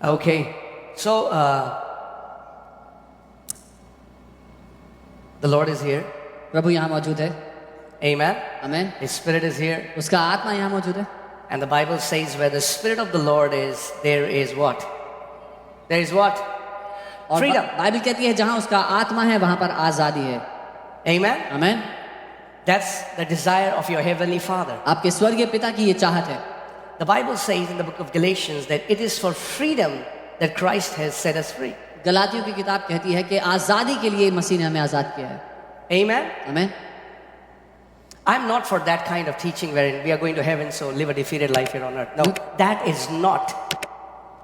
Okay, so the Lord is here. प्रभु यहाँ मौजूद है. Amen. Amen. His Spirit is here. उसका आत्मा यहाँ मौजूद है. And the Bible says where the Spirit of the Lord is, there is what? There is what? और Freedom. Bible कहती है जहाँ उसका आत्मा है वहाँ पर आजादी है. Amen. Amen. That's the desire of your Heavenly Father. आपके स्वर्गीय पिता की ये चाहत है. The Bible says in the book of Galatians that it is for freedom that Christ has set us free. गलातियों की किताब कहती है कि आजादी के लिए मसीह ने हमें आजाद किया है. Amen. Amen. I'm not for that kind of teaching wherein we are going to heaven, so live a defeated life here on earth. No, that is not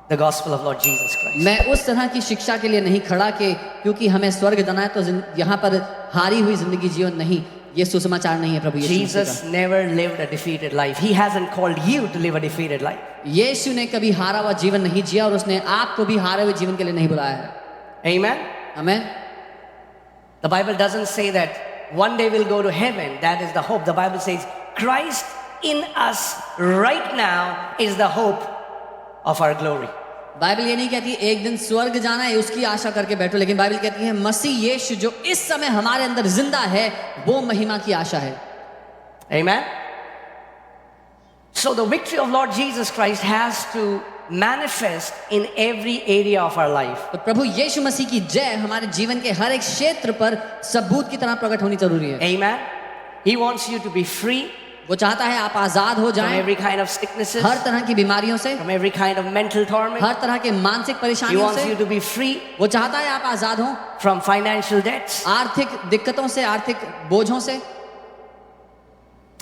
the gospel of Lord Jesus Christ. मैं उस तरह की शिक्षा के लिए नहीं खड़ा कि क्योंकि हमें स्वर्ग जाना है तो यहाँ पर हारी हुई जिंदगी जीवन नहीं. ये सुसमाचार नहीं है प्रभु यीशु मसीह Jesus का. never lived a defeated life. He hasn't called you to live a defeated life. यीशु ने कभी हारा हुआ जीवन नहीं जिया और उसने आपको भी हारे हुए जीवन के लिए नहीं बुलाया है. Amen. Amen. The Bible doesn't say that one day we'll go to heaven. That is the hope. The Bible says Christ in us right now is the hope of our glory. Bible ये नहीं कहती एक दिन स्वर्ग जाना है उसकी आशा करके बैठो, लेकिन बाइबल कहती है मसीह यीशु जो इस समय हमारे अंदर जिंदा है वो महिमा की आशा है. Amen. So the victory of Lord Jesus Christ has to manifest in every area of our life. तो प्रभु यीशु मसीह की जय हमारे जीवन के हर एक क्षेत्र पर सबूत की तरह प्रकट होनी जरूरी है. Amen. He wants you to be free वो चाहता है आप आजाद हो from जाएं every kind of sicknesses, हर तरह की बीमारियों से, from every kind of mental torment. हर तरह के मानसिक He परेशानियों wants you से. to be free वो चाहता है आप आजाद हो from financial debts. आर्थिक दिक्कतों से, आर्थिक बोझों से.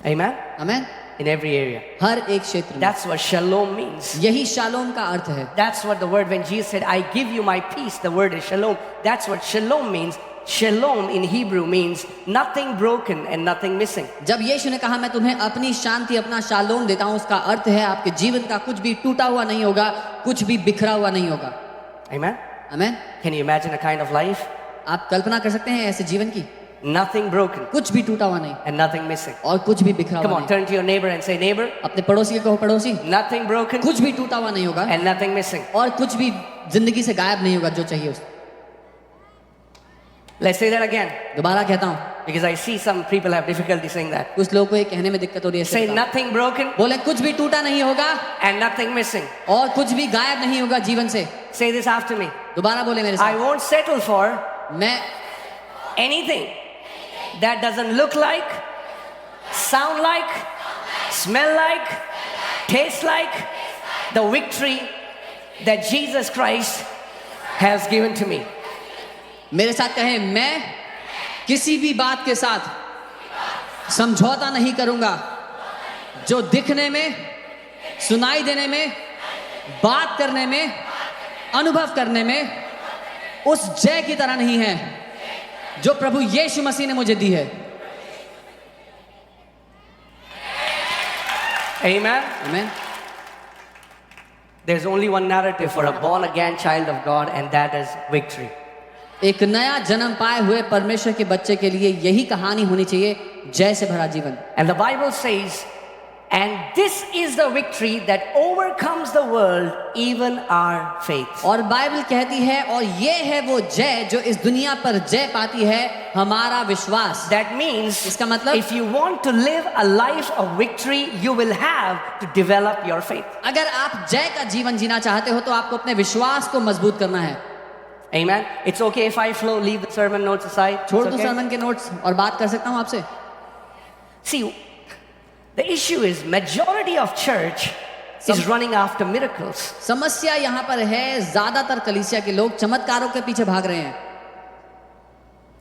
Amen. Amen. In every area. हर एक क्षेत्र में. That's what shalom means. यही शालोम का अर्थ है. That's what the word, when Jesus said, I give you my peace, the word is shalom. That's what shalom means. Shalom in Hebrew means nothing broken and nothing missing. जब यीशु ने कहा मैं तुम्हें अपनी शांति, अपना शालोम देता हूं, उसका अर्थ है आपके जीवन का कुछ भी टूटा हुआ नहीं होगा, कुछ भी बिखरा हुआ नहीं होगा. Amen. Amen. Can you imagine a kind of life? आप कल्पना कर सकते हैं ऐसे जीवन की, Nothing broken कुछ भी टूटा हुआ नहीं and nothing missing. और कुछ भी बिखरा Come हुआ on, नहीं. turn to your neighbor and say, neighbor, अपने पड़ोसी को कहो पड़ोसी, nothing broken कुछ भी टूटा हुआ नहीं होगा and nothing missing. और कुछ भी जिंदगी से गायब नहीं होगा जो चाहिए उसे. Let's say that again, दोबारा कहता हूँ, because I see some people have difficulty saying that. कुछ लोगों को ये कहने में दिक्कत हो रही है. Say ऐसे nothing broken बोले कुछ भी टूटा नहीं होगा and nothing missing. और कुछ भी गायब नहीं होगा जीवन से. Say this after me. दोबारा बोले मेरे I साथ. won't settle for मैं anything that doesn't look like, sound like, smell like, taste like the victory that Jesus Christ has given to me. मेरे साथ कहें, मैं किसी भी बात के साथ समझौता नहीं करूंगा जो दिखने में, सुनाई देने में, बात करने में, अनुभव करने में उस जय की तरह नहीं है जो प्रभु यीशु मसीह ने मुझे दी है. Amen. आमीन. There's only one narrative for a born again child of God, and that is victory. एक नया जन्म पाए हुए परमेश्वर के बच्चे के लिए यही कहानी होनी चाहिए, जय से भरा जीवन. And the Bible says, and this is the victory that overcomes the world, even our faith. और बाइबल कहती है और ये है वो जय जो इस दुनिया पर जय पाती है, हमारा विश्वास. That means इसका मतलब if you want to live a life of victory, you will have to develop your faith. अगर आप जय का जीवन जीना चाहते हो तो आपको अपने विश्वास को मजबूत करना है. Amen. It's okay if I flow, leave the sermon notes aside. It's छोड़ दो okay. सरमन के नोट्स और बात कर सकता हूँ आपसे. See, the issue is majority of church is running after miracles. समस्या यहाँ पर है ज्यादातर कलीसिया के लोग चमत्कारों के पीछे भाग रहे हैं.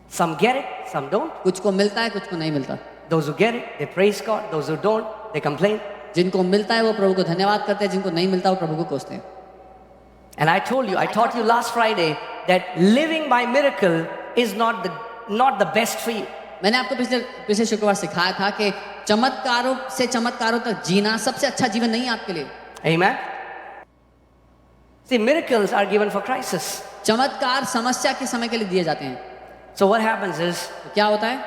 Some get it, some don't. कुछ को मिलता है, कुछ को नहीं मिलता. Those who get it, they praise God. Those who don't, they complain. जिनको मिलता है वो प्रभु को धन्यवाद करते हैं, जिनको नहीं मिलता वो प्रभु को कोसते हैं. And I taught you last Friday that living by miracle is not the best for you. मैंने आपको पिछले शुक्रवार सिखाया था कि चमत्कारों से चमत्कारों तक जीना सबसे अच्छा जीवन नहीं है आपके लिए. Amen. See, miracles are given for crisis. चमत्कार समस्या के समय के लिए दिए जाते हैं. So what happens is, तो क्या होता है,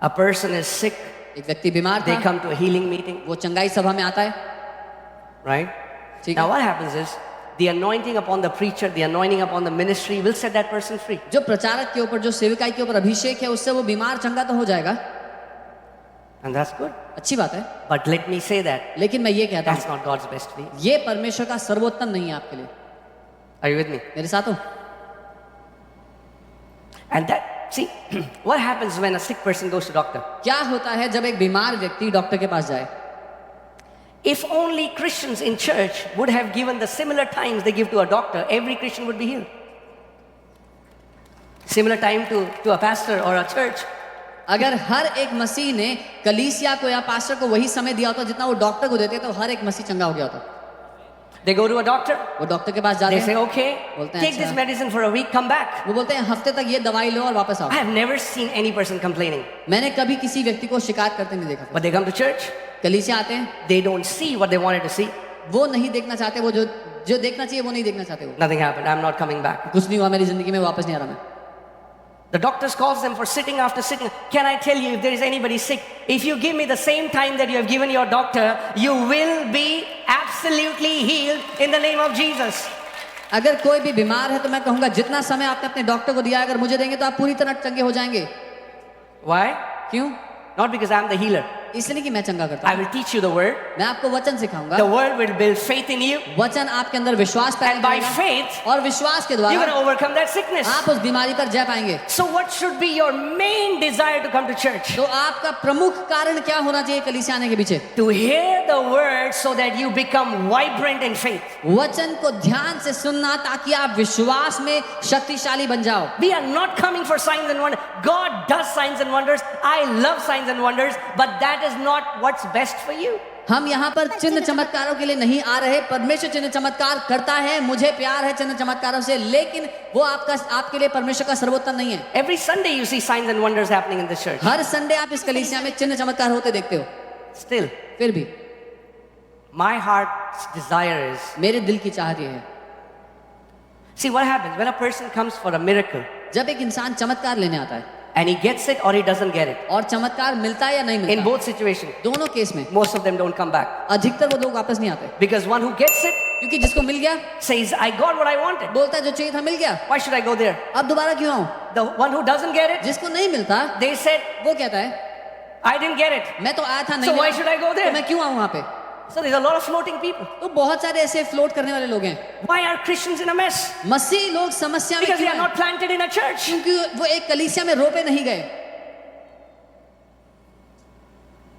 a person is sick, एक व्यक्ति बीमार they था, come to a healing meeting, वो चंगाई सभा में आता है. right? ठीक Now है. what happens is, the anointing upon the preacher, the anointing upon the ministry will set that person free. जो प्रचारक के ऊपर, जो सेविकाई के ऊपर अभिषेक है, उससे वो बीमार चंगा तो हो जाएगा, And that's good. अच्छी बात है। But let me say that लेकिन मैं ये कहता that's हूँ, not God's best for you. ये परमेश्वर का सर्वोत्तम नहीं है आपके लिए। Are you with me? मेरे साथ हो? And that, see, what happens when a sick person goes to doctor? क्या होता है जब एक बीमार व्यक्ति डॉक्टर के पास जाए? If only Christians in church would have given the similar times they give to a doctor, every Christian would be healed. Similar time to a pastor or a church. अगर हर एक मसीह ने कलीसिया को या पास्टर को वही समय दिया होता जितना वो डॉक्टर को देते, तो हर एक मसीह चंगा हो गया होता। They go to a doctor, वो डॉक्टर के पास जाते they say, हैं, okay, बोलते हैं, take this अच्छा। medicine for a week, come back. वो बोलते हैं हफ्ते तक ये दवाई लो और वापस आओ। I have never seen any person complaining. मैंने कभी किसी व्यक्ति को शिकायत करते नहीं देखा था। But they come to church, कलीसिया आते हैं, they don't see what they wanted to see. वो नहीं देखना चाहते, वो जो देखना चाहिए वो नहीं देखना चाहते। वो Nothing happened, I'm not coming back. कुछ नहीं हुआ मेरी जिंदगी में, वापस नहीं आ रहा मैं। The doctors calls them for sitting after sitting. Can I tell you, if there is anybody sick, if you give me the same time that you have given your doctor, you will be absolutely healed in the name of Jesus. अगर कोई भी बीमार है तो मैं कहूंगा जितना समय आपने अपने डॉक्टर को दिया, अगर मुझे देंगे तो आप पूरी तरह चंगे हो जाएंगे। Why? क्यों? Not because I'm the healer. इसलिए कि मैं चंगा करता I हूँ। will teach you the word. मैं आपको वचन सिखाऊंगा। The word will build faith in you. वचन आपके अंदर विश्वास पैदा And by करेगा, faith, और विश्वास के you're going to द्वारा overcome that sickness. आप उस बीमारी पर जय पाएंगे। So what should be your main desire to come to church? तो आपका प्रमुख कारण क्या होना चाहिए कलीसिया आने के पीछे? To hear the word so that you become vibrant in faith. वचन को ध्यान से सुनना ताकि आप विश्वास में शक्तिशाली बन जाओ। We are not coming for signs and wonders. God does signs and wonders. I love signs and wonders, but that is not what's best for you. हम यहाँ पर चिन्ह चमत्कारों के लिए नहीं आ रहे। परमेश्वर चिन्ह चमत्कार करता है, मुझे प्यार है चिन्ह चमत्कारों से, लेकिन वो आपके लिए परमेश्वर का सर्वोत्तम नहीं है। Every Sunday you see signs and wonders happening in the church. Her Sunday आप इस कलीसिया में चिन्ह चमत्कार होते देखते हो। Still, फिर भी my heart's desire is, मेरे दिल की चाहत ये है, see what happens when a person comes for a miracle जब एक इंसान चमत्कार लेने आता है and he gets it or he doesn't get it. और चमत्कार मिलता है या नहीं In मिलता, both situations, दोनों केस में most of them don't come back. अधिकतर वो लोग वापस नहीं आते, Because one who gets it क्योंकि जिसको मिल गया says, I got what I wanted. बोलता है जो चाहिए था मिल गया, Why should I go there? अब दोबारा क्यों आऊं? The one who doesn't get it, जिसको नहीं मिलता they said, वो कहता है I didn't get it. मैं तो आया था नहीं So why मिला, should I go तो there? मैं क्यों आऊं वहां पे? So there's a lot of floating people. तो बहुत सारे ऐसे फ्लोट करने वाले लोग हैं। Why are Christians in a mess? मसीह लोग समस्या में Because they क्यों are हैं? not planted in a church. क्योंकि वो एक कलीसिया में रोपे नहीं गए।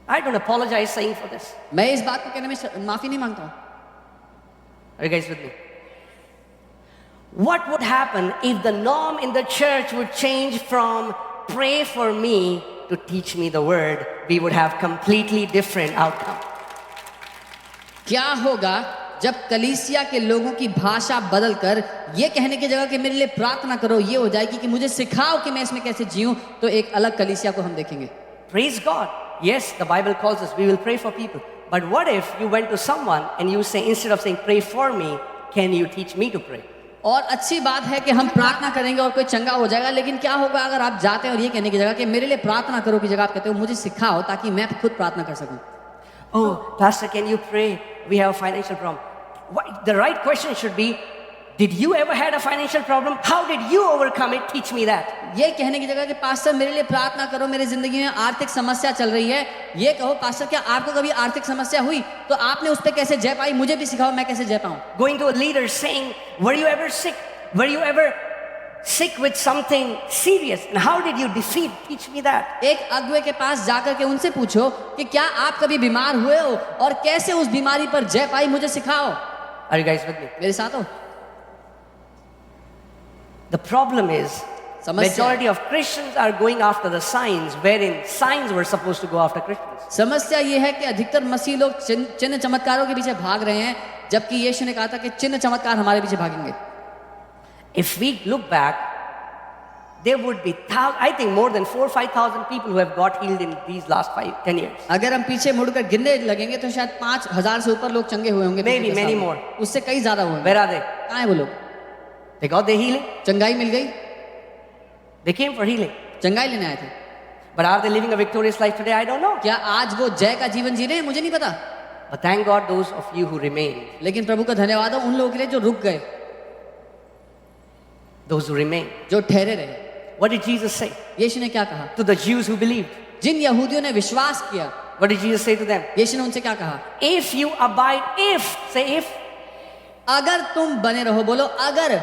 I don't apologize saying for this. मैं इस बात को कहने में माफी नहीं मांगता हूँ। Are you guys with me? What would happen if the norm in the church would change from pray for me to teach me the word? We would have completely different outcome. क्या होगा जब कलीसिया के लोगों की भाषा बदलकर ये कहने की जगह कि मेरे लिए प्रार्थना करो ये हो जाएगी कि मुझे सिखाओ कि मैं इसमें कैसे जीऊं, तो एक अलग कलीसिया को हम देखेंगे। Praise God. Yes, the Bible calls us, we will pray for people. But what if you went to someone and you say, instead of saying, pray for me, can you teach me to pray? और अच्छी बात है कि हम प्रार्थना करेंगे और कोई चंगा हो जाएगा, लेकिन क्या होगा अगर आप जाते हैं और ये कहने की जगह कि मेरे लिए प्रार्थना करो की जगह आप कहते हो मुझे सिखाओ ताकि मैं खुद प्रार्थना कर सकूं। Oh, Pastor, can you pray? We have a financial problem. What, the right question should be, did you ever had a financial problem? How did you overcome it? Teach me that. ये कहने की जगह कि pastor मेरे लिए प्रार्थना करो, मेरी जिंदगी में आर्थिक समस्या चल रही है, ये कहो पास्टर क्या आपको कभी आर्थिक समस्या हुई तो आपने उस पर कैसे जय पाई, मुझे भी सिखाओ मैं कैसे जय पाऊं। Going to a leader saying, were you ever sick? Were you ever sick with something serious? And how did you defeat? Teach me that. एक अगुवे के पास जाकर के उनसे पूछो कि क्या आप कभी बीमार हुए हो और कैसे उस बीमारी पर जय पाई, मुझे सिखाओ। Are you guys with me? मेरे साथ हो? The problem is, majority of Christians are going after the signs, wherein signs were supposed to go after Christians. समस्या ये है कि अधिकतर मसीह लोग चिन्ह चमत्कारों के पीछे भाग रहे हैं, जबकि यीशु ने कहा था कि चिन्ह चमत्कार हमारे पीछे भागेंगे। If we look back, there would be I think more than 4,000 or 5,000 people who have got healed in these last 5-10 years. अगर हम पीछे मुड़कर गिनने लगेंगे तो शायद 5,000 से ऊपर लोग चंगे हुए होंगे। Maybe many more. उससे कई ज्यादा हुए। Where are they? कहाँ है वो लोग? They got their healing. चंगाई मिल गई, They came for healing. चंगाई लेने आए थे। But are they living a victorious life today? I don't know. क्या आज वो जय का जीवन जी रहे हैं? मुझे नहीं पता। But thank God those of you who remained, लेकिन प्रभु का धन्यवाद हो उन लोगों के लिए जो रुक गए, those who remained. जो ठहरे रहे। What did Jesus say यीशु ने क्या कहा? to the Jews who believed? जिन यहूदियों ने विश्वास किया, What did Jesus say to them? यीशु ने उनसे क्या कहा? If you abide, say if. अगर तुम बने रहो, बोलो अगर।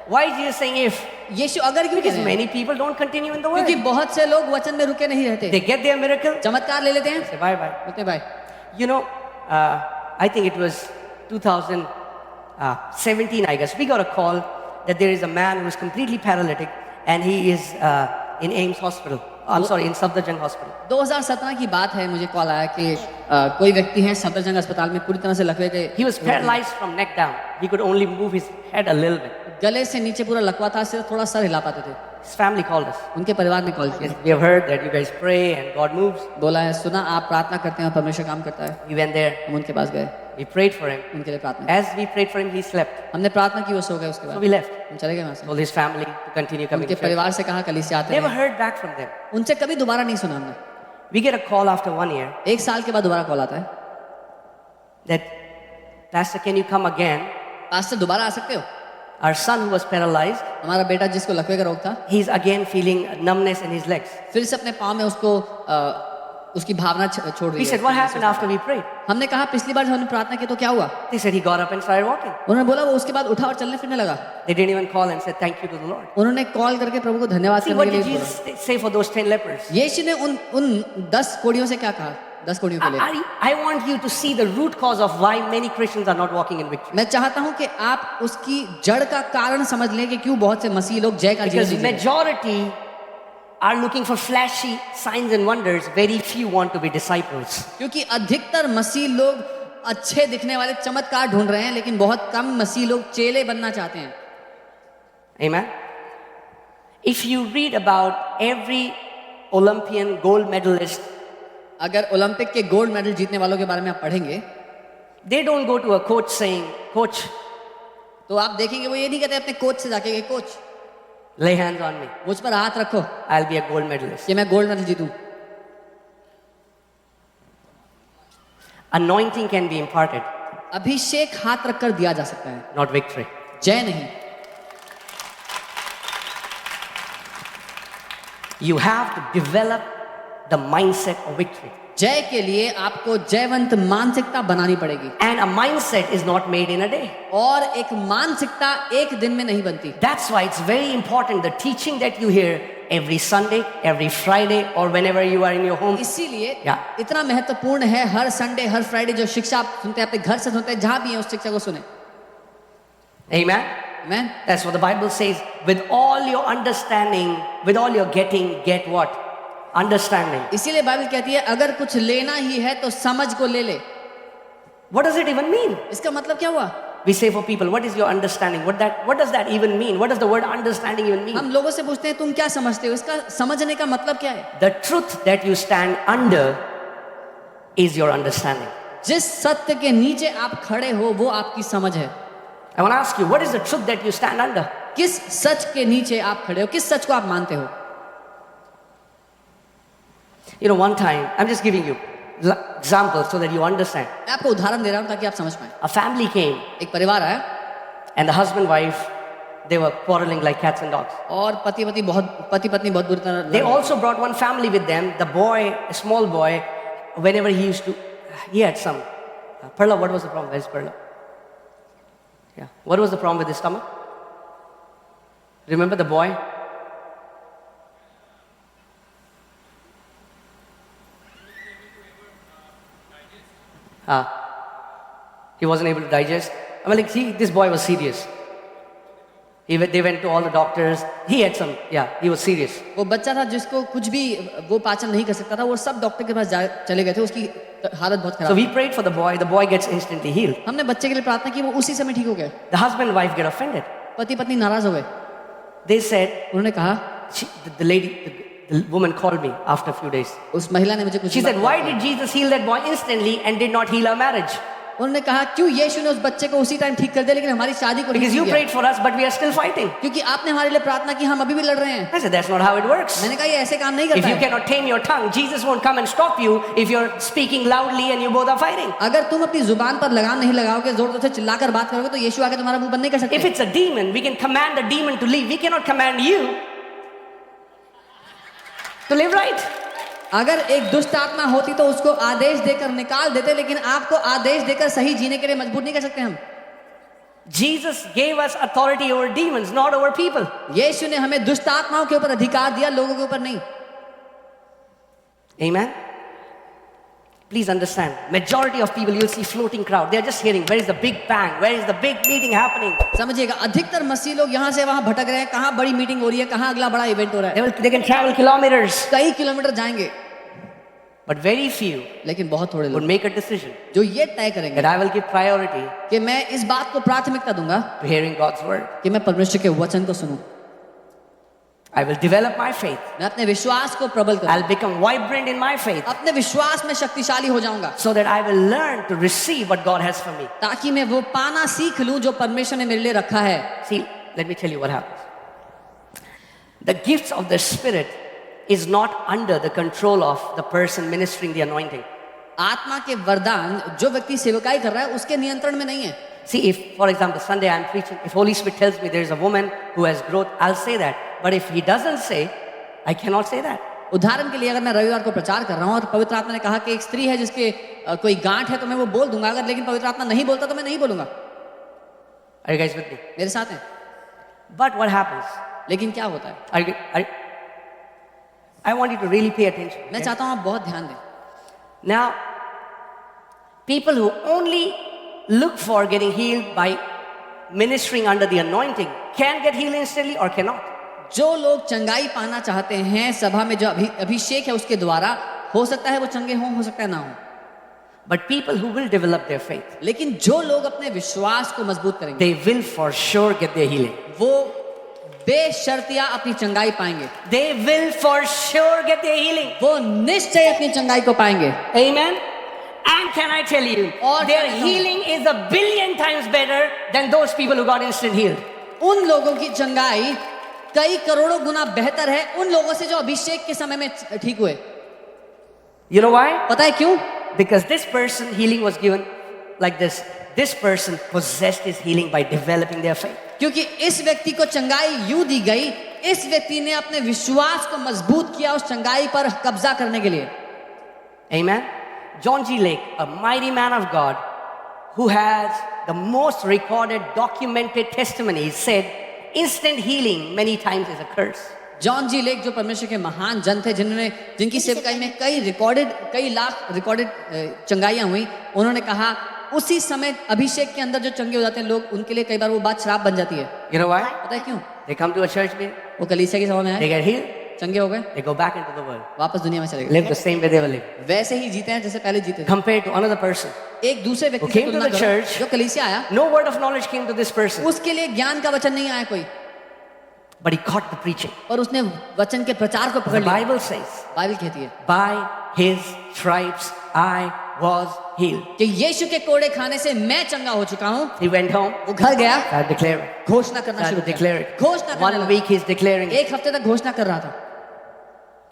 Why is Jesus saying if? यीशु अगर क्यों कह Because रहे हैं? many people don't continue in the क्योंकि word. बहुत से लोग वचन में रुके नहीं रहते, They get their miracle, चमत्कार ले लेते हैं, say bye bye. बोलते bye. You know, I think it was 2017, I guess. We got a call that there is a man who is completely paralytic and he is in AIMS hospital. I'm sorry, in Safdarjung hospital. 2017 की बात है, मुझे call आया कि कोई व्यक्ति है सफदरजंग अस्पताल में पूरी तरह से लकवे के, He was paralyzed from neck down. He could only move his head a little bit. गले से नीचे पूरा लकवा था, सिर्फ थोड़ा सर हिला पाते थे। His family called us. उनके परिवार ने कॉल Yes, किया, we have heard that you guys pray and God moves. बोला है सुना आप प्रार्थना करते हैं और परमेश्वर काम करता है। We went there. हम उनके पास गए, We prayed for him. उनके लिए प्रार्थना, As we prayed for him, he slept. हमने प्रार्थना की, वो सो गए। उसके So बाद we left. हम चले गए वहाँ से। Told his family to continue coming उनके to church. परिवार से कहा कलीसिया आते Never हैं, heard back from them. उनसे कभी दोबारा नहीं सुना हमने। We get a call after 1 year एक साल के बाद दोबारा कॉल आता है, that, Pastor, can you come again? Pastor दोबारा आ सकते हो? Our son who was paralyzed, हमारा बेटा जिसको लकवे का रोग था, he's again feeling numbness in his legs. फिर से अपने पाँव में उसको उसकी भावना छोड़ रही We है। said, what happened after we prayed? हमने कहा पिछली बार जब हमने प्रार्थना की तो क्या हुआ? They said he got up and started walking. उन्होंने बोला वो उसके बाद उठा और चलने फिरने लगा। They didn't even call and said thank you to the Lord. उन्होंने कॉल करके प्रभु को धन्यवाद See, करने what के did लिए बोला। Jesus say for those 10 lepers? यीशु ने उन 10 कोढ़ियों से क्या कहा? 10 कोढ़ियों के लिए, I want you to see the root cause of why many Christians are not walking in victory. मैं चाहता हूं कि आप उसकी जड़ का कारण समझ लें कि क्यों बहुत से मसीह लोग जय का जीवन Because जी रहे हैं। majority are looking for flashy signs and wonders. Very few want to be disciples. क्योंकि अधिकतर मसीह लोग अच्छे दिखने वाले चमत्कार ढूंढ रहे हैं, लेकिन बहुत कम मसीह लोग चेले बनना चाहते हैं। Amen. If you read about every Olympian gold medalist, अगर ओलंपिक के गोल्ड मेडल जीतने वालों के बारे में आप पढ़ेंगे they don't go to a coach saying, Coach, तो आप देखेंगे वो ये नहीं कहते अपने कोच से जाके, coach lay hands on me. मुझ पर हाथ रखो I'll be a gold medalist. कि मैं गोल्ड मेडल जीतूं। Anointing can be imparted, अभिषेक हाथ रखकर दिया जा सकता है, not victory. जय नहीं। You have to develop the mindset of victory. जय के लिए आपको जयवंत मानसिकता बनानी पड़ेगी, And a mindset is not made in a day. और एक मानसिकता एक दिन में नहीं बनती। That's why it's very important the teaching that you hear every Sunday, every Friday, or whenever you are in your home. इसीलिए Yeah. इतना महत्वपूर्ण है हर संडे हर फ्राइडे जो शिक्षा आप सुनते हैं अपने घर से सुनते हैं, जहां भी है उस शिक्षा को सुने। Amen. Amen. That's what the Bible says. With all your understanding, with all your getting, get what? Understanding. इसीलिए बाइबल कहती है अगर कुछ लेना ही है तो समझ को ले ले। What does it even mean? इसका मतलब क्या हुआ? We say for people, what is your understanding? What does that even mean? What does the word understanding even mean? हम लोगों से पूछते हैं तुम क्या समझते हो, इसका समझने का मतलब क्या है? The truth that you stand under is your understanding. जिस सत्य के नीचे आप खड़े हो वो आपकी समझ है। I want to ask you, what is the truth that you stand under? किस सच के नीचे आप खड़े हो, किस सच को आप मानते हो? You know, one time, I'm just giving you examples so that you understand. मैं आपको उदाहरण दे रहा हूं ताकि आप समझ पाए। A family came एक परिवार आया and the husband and wife, they were quarreling like cats and dogs. और पति पत्नी बहुत बुरी तरह They also brought one family with them. The boy, a small boy, whenever he had some. Perla, what was the problem? Where's Perla? Yeah. What was the problem with his stomach? Remember the boy? He wasn't able to digest. I mean, like, this boy was serious. They went to all the doctors. He had some, he was serious. वो बच्चा था जिसको कुछ भी वो पाचन नहीं कर सकता था, वो सब डॉक्टर के पास चले गए थे, उसकी हालत बहुत So खराब। we prayed for the boy. The boy gets instantly healed. हमने बच्चे के लिए प्रार्थना की, वो उसी समय ठीक हो गए। The husband and wife get offended. पति पत्नी नाराज हो गए। They said, उन्होंने कहा, the woman called me after a few days. उस महिला ने मुझे कुछ She said, why did Jesus heal that boy instantly and did not heal our marriage? उन्होंने कहा क्यों यीशु ने उस बच्चे को उसी टाइम ठीक कर दिया लेकिन हमारी शादी को नहीं Because you किया? prayed for us, but we are still fighting. क्योंकि आपने हमारे लिए प्रार्थना की, हम अभी भी लड़ रहे हैं। I said, that's not how it works. मैंने कहा ये ऐसे काम नहीं If करता you है। cannot tame your tongue, Jesus won't come and stop you if you're speaking loudly and you both are fighting. अगर तुम अपनी जुबान पर लगाम नहीं लगाओगे, जोर जोर से चिल्लाकर बात करोगे, तो यीशु आके तुम्हारा मुंह बंद नहीं कर If सकते। it's a demon, we can command the demon to leave. We cannot command you to live right. अगर एक दुष्ट आत्मा होती तो उसको आदेश देकर निकाल देते, लेकिन आपको आदेश देकर सही जीने के लिए मजबूर नहीं कर सकते हम। Jesus gave us authority over demons, not over people. यीशु ने हमें दुष्ट आत्माओं के ऊपर अधिकार दिया, लोगों के ऊपर नहीं। Amen. Please understand, majority of people you'll see floating crowd. They are just hearing, where is the big bang? Where is the big meeting happening? समझिएगा, अधिकतर मसीह लोग यहाँ से वहाँ भटक रहे हैं, कहाँ बड़ी मीटिंग हो रही है, कहाँ अगला बड़ा इवेंट हो रहा है। They can travel kilometers, कई किलोमीटर जाएंगे, but very few लेकिन बहुत थोड़े would लोग make a decision जो ये तय करेंगे that I will give priority कि मैं इस बात को प्राथमिकता दूंगा to hearing God's word. कि मैं परमेश्वर के वचन को सुनूं, I will develop my faith. मैं अपने विश्वास को प्रबल करूं, I'll become vibrant in my faith अपने विश्वास में शक्तिशाली हो जाऊंगा, so that I will learn to receive what God has for me. ताकि मैं वो पाना सीख लूं जो परमेश्वर ने मेरे लिए रखा है। See, let me tell you what happens. The gifts of the Spirit is not under the control of the person ministering the anointing. आत्मा के वरदान जो व्यक्ति सेवकाई कर रहा है उसके नियंत्रण में नहीं है। See, if, for example, Sunday I'm preaching, if Holy Spirit tells me there is a woman who has growth, I'll say that. But if He doesn't say, I cannot say that. उदाहरण के लिए अगर मैं रविवार को प्रचार कर रहा हूँ और पवित्र आत्मा ने कहा कि एक स्त्री है जिसके कोई गांठ है, तो मैं वो बोल दूंगा। अगर लेकिन पवित्र आत्मा नहीं बोलता तो मैं नहीं बोलूंगा। Are you guys with me? मेरे साथ हैं। But what happens? लेकिन क्या होता है, I want you to really pay attention. मैं okay? चाहता हूँ आप बहुत ध्यान दें। Now, people who only look for getting healed by ministering under the anointing can get healed instantly or cannot. जो लोग चंगाई पाना चाहते हैं सभा में जो अभिषेक है उसके द्वारा, हो सकता है वो चंगे हों, हो सकता है ना हो। But people who will develop their faith, लेकिन जो लोग अपने विश्वास को मजबूत करेंगे they will for sure get their healing. वो बेशर्तिया अपनी चंगाई पाएंगे, They will for sure get their healing. वो निश्चय अपनी चंगाई को पाएंगे। Amen. And can I tell you, और their क्या कहूं? healing is 1,000,000,000 times better than those people who got instant healed. उन लोगों की चंगाई कई करोड़ों गुना बेहतर है उन लोगों से जो अभिषेक के समय में ठीक हुए। You know why? पता है क्यों? Because this person healing was given like this. This person possessed his healing by developing their faith. क्योंकि इस व्यक्ति को चंगाई यूं दी गई, इस व्यक्ति ने अपने विश्वास को मजबूत किया उस चंगाई पर कब्जा करने के लिए। Amen. John G. Lake, a mighty man of God who has the most recorded, documented testimonies, said instant healing many times is a curse. John G Lake जो परमेश्वर के महान जन थे, जिनकी सेवकाई में कई लाख रिकॉर्डेड चंगाइयां हुई, उन्होंने कहा उसी समय अभिषेक के अंदर जो चंगे हो जाते हैं लोग, उनके लिए कई बार वो बात श्राप बन जाती है। You know why? पता है क्यों? They come to a church meeting, वो कलीसिया की सभा में they आए, get healed, चंगे हो गए, they go back into the world, वापस दुनिया में चले गए, live the same way they were living. वैसे ही जीते हैं जैसे पहले जीते थे। Compared to another person, एक दूसरे व्यक्ति Who से came to तुलना the करो, church, जो कलीसिया आया, no word of knowledge came to this person, उसके लिए ज्ञान का वचन नहीं आया कोई, but he caught the preaching. और उसने वचन के प्रचार को पकड़ The लिया। Bible says, बाइबल कहती है by his stripes I was healed. कि यीशु के कोड़े खाने से मैं चंगा हो चुका हूँ। He went home, वो घर गया, started declaring. घोषणा करना Started शुरू to declare किया, it. घोषणा करने 1 लगा। week he's declaring it. एक हफ्ते तक घोषणा कर रहा था,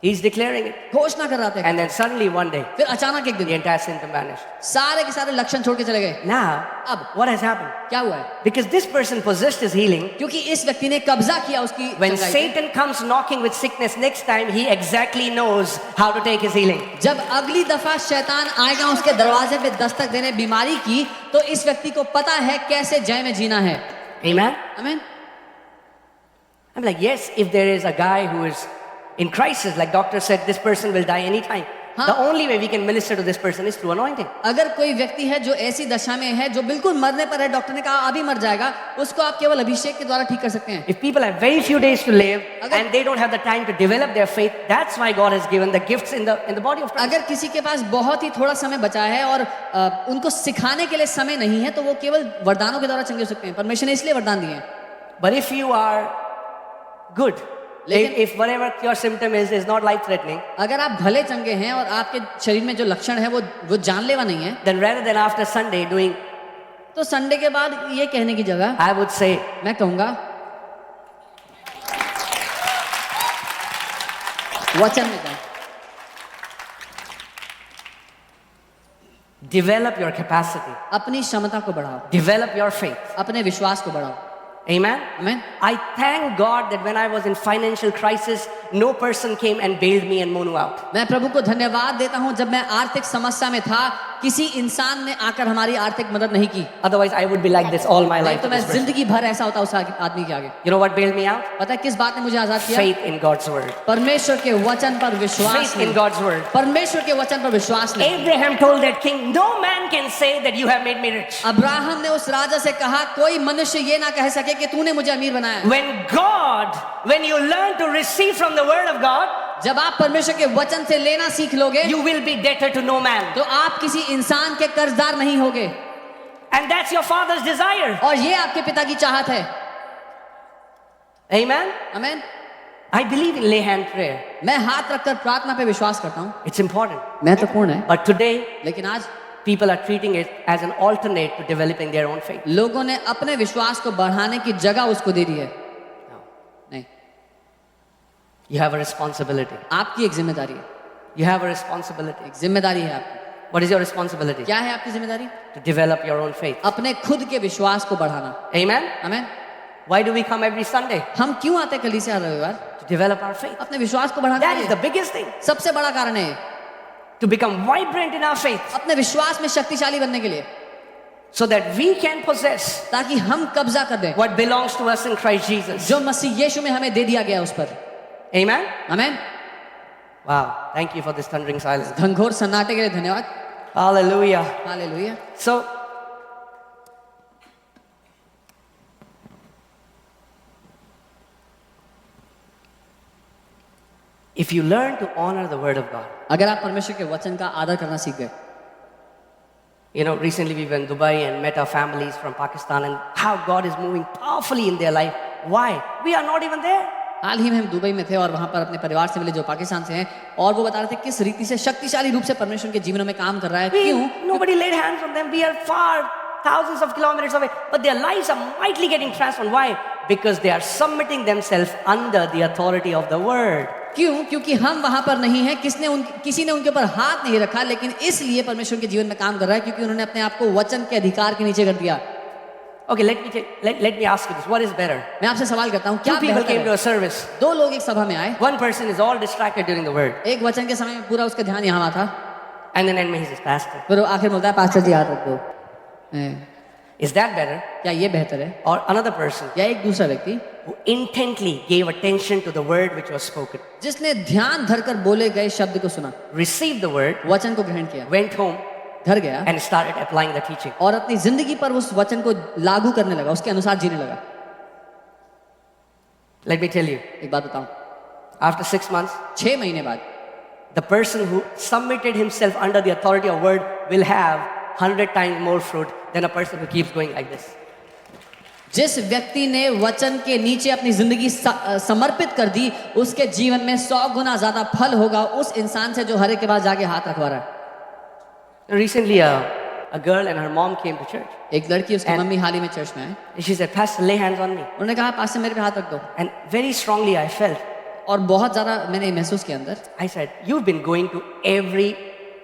He's declaring it. घोषणा कर रहा था, And then suddenly one day, फिर अचानक एक the दिन entire symptom vanished. सारे के सारे लक्षण छोड़ के चले गए। Now, अब what has happened? क्या हुआ है? Because this person possessed his healing, क्योंकि इस व्यक्ति ने कब्जा किया उसकी when चंगाई पे। Satan comes knocking with sickness next time, he exactly knows how to take his healing. जब अगली दफा शैतान आएगा उसके दरवाजे पे दस्तक देने बीमारी की, तो इस व्यक्ति को पता है कैसे जय में जीना है। Amen? आमीन। I'm like, yes, if there is a guy who is in crisis, like doctor said, this person will die anytime. हाँ. The only way we can minister to this person is through anointing. अगर कोई व्यक्ति है जो ऐसी दशा में है, जो बिल्कुल मरने पर है, डॉक्टर ने कहा अभी मर जाएगा, उसको आप केवल अभिषेक के द्वारा ठीक कर सकते हैं। If people have very few days to live अगर- and they don't have the time to develop their faith, that's why God has given the gifts in the body of Christ. अगर किसी के पास बहुत ही थोड़ा समय बचा है और उनको सिखाने के लिए समय नहीं है, तो वो केवल वरदानों के द्वारा चंगे हो सकते हैं। परमेश्वर ने इसलिए वरदान दिए हैं। But if you are good लेकिन if whatever your symptom is not life threatening, अगर आप भले चंगे हैं और आपके शरीर में जो लक्षण है वो जानलेवा नहीं है, then rather than after Sunday doing, तो संडे के बाद ये कहने की जगह I would say, मैं कहूंगा वचन में जाओ, develop your capacity, अपनी क्षमता को बढ़ाओ, develop your faith. अपने विश्वास को बढ़ाओ। Amen. आमीन। I thank God that when I was in financial crisis, no person came and bailed me and Monu out. मैं प्रभु को धन्यवाद देता हूं, जब मैं आर्थिक समस्या में था किसी इंसान ने आकर हमारी आर्थिक मदद नहीं की, Otherwise, I would be like this all my नहीं life. तो to मैं this person. जिंदगी भर ऐसा होता उस आदमी के आगे। You know what bailed me out? पता है किस बात ने मुझे आजाद किया? Faith in God's word. परमेश्वर के वचन पर विश्वास Faith ने, in God's word. परमेश्वर के वचन पर विश्वास ने। Abraham told that king, no man can say that you have made me rich. Abraham ने उस राजा से कहा, कोई मनुष्य ये ना कह सके कि तूने मुझे अमीर बनाया। When you learn to receive from the word of God, जब आप परमेश्वर के वचन से लेना सीख लोगे, you will be debtor to no man. तो आप किसी इंसान के कर्जदार नहीं होगे, And that's your father's desire. और ये आपके पिता की चाहत है। Amen. आमीन। I believe in lay hand prayer. मैं हाथ रखकर प्रार्थना पे विश्वास करता हूँ, It's important. महत्वपूर्ण है। But today, लेकिन आज people are treating it as an alternate to developing their own faith. लोगों ने अपने विश्वास को बढ़ाने की जगह उसको दे दी है। No. नहीं, You have a responsibility. आपकी एक जिम्मेदारी है, You have a responsibility. एक जिम्मेदारी है आपकी। What is your responsibility? क्या है आपकी जिम्मेदारी? To develop your own faith. अपने खुद के विश्वास को बढ़ाना। Amen. आमीन। Why do we come every Sunday? हम क्यों आते कलीसिया हर रविवार? To develop our faith. अपने विश्वास को बढ़ाने That के is लिए। the biggest thing. सबसे बड़ा कारण है To become vibrant in our faith. अपने विश्वास में शक्तिशाली बनने के लिए, So that we can possess ताकि हम कब्जा कर दें what belongs to us in Christ Jesus. जो मसीह यीशु में हमें दे दिया गया उस पर। Amen. आमीन। Wow. Thank you for this thundering silence. घनघोर सन्नाटे के लिए धन्यवाद। Hallelujah. Hallelujah. So, if you learn to honor the word of God, अगर आप परमेश्वर के वचन का आदर करना सीख गए, you know, recently we were in Dubai and met our families from Pakistan and how God is moving powerfully in their life. Why? We are not even there. हाल ही में हम दुबई में थे और वहां पर अपने परिवार से मिले जो पाकिस्तान से हैं, और वो बता रहे थे किस रीति से शक्तिशाली रूप से परमेश्वर के जीवनों में काम कर रहा है। क्यों? Nobody laid hands on them. We are far, thousands of kilometers away. But their lives are mightily getting transformed. Why? Because they are submitting themselves under the authority of the word. क्यों? क्योंकि हम वहां पर नहीं हैं, किसी ने उनके ऊपर हाथ नहीं रखा, लेकिन इसलिए परमेश्वर के जीवन में काम कर रहा है क्योंकि उन्होंने अपने आप को वचन के अधिकार के नीचे कर दिया। Okay, let me ask you this. What is better? मैं आपसे सवाल करता हूँ, क्या Two people बेहतर came to है? a service. दो लोग एक सभा में आए, One person is all distracted during the word. एक वचन के समय में पूरा उसका ध्यान यहाँ था, And then he says, Pastor, फिर वो आखिर में बोलता है, पास्टर जी हाथ रख दो। is that better? क्या ये बेहतर है? Or another person या एक दूसरा व्यक्ति who intently gave attention to the word which was spoken, जिसने ध्यान धरकर बोले गए शब्द को सुना, received the word, वचन को ग्रहण किया, went home, घर गया and started applying the teaching. और अपनी जिंदगी पर उस वचन को लागू करने लगा, उसके अनुसार जीने लगा। Let me tell you, एक बात बताऊं, after 6 months, 6 महीने बाद the person who submitted himself under the authority of word will have 100 times more fruit than a person who keeps going like this. जिस व्यक्ति ने वचन के नीचे अपनी जिंदगी समर्पित कर दी, उसके जीवन में 100 गुना ज्यादा फल होगा उस इंसान से जो हर एक के पास जाके हाथ रखवा रहा है। Recently, a girl and her mom came to church. एक लड़की उसकी मम्मी हाल ही में चर्च में आई, And she said, Pastor, lay hands on me. उन्होंने कहा पास्टर मेरे पे हाथ रख दो, And very strongly I felt, और बहुत ज्यादा मैंने महसूस किया अंदर। I said, you've been going to every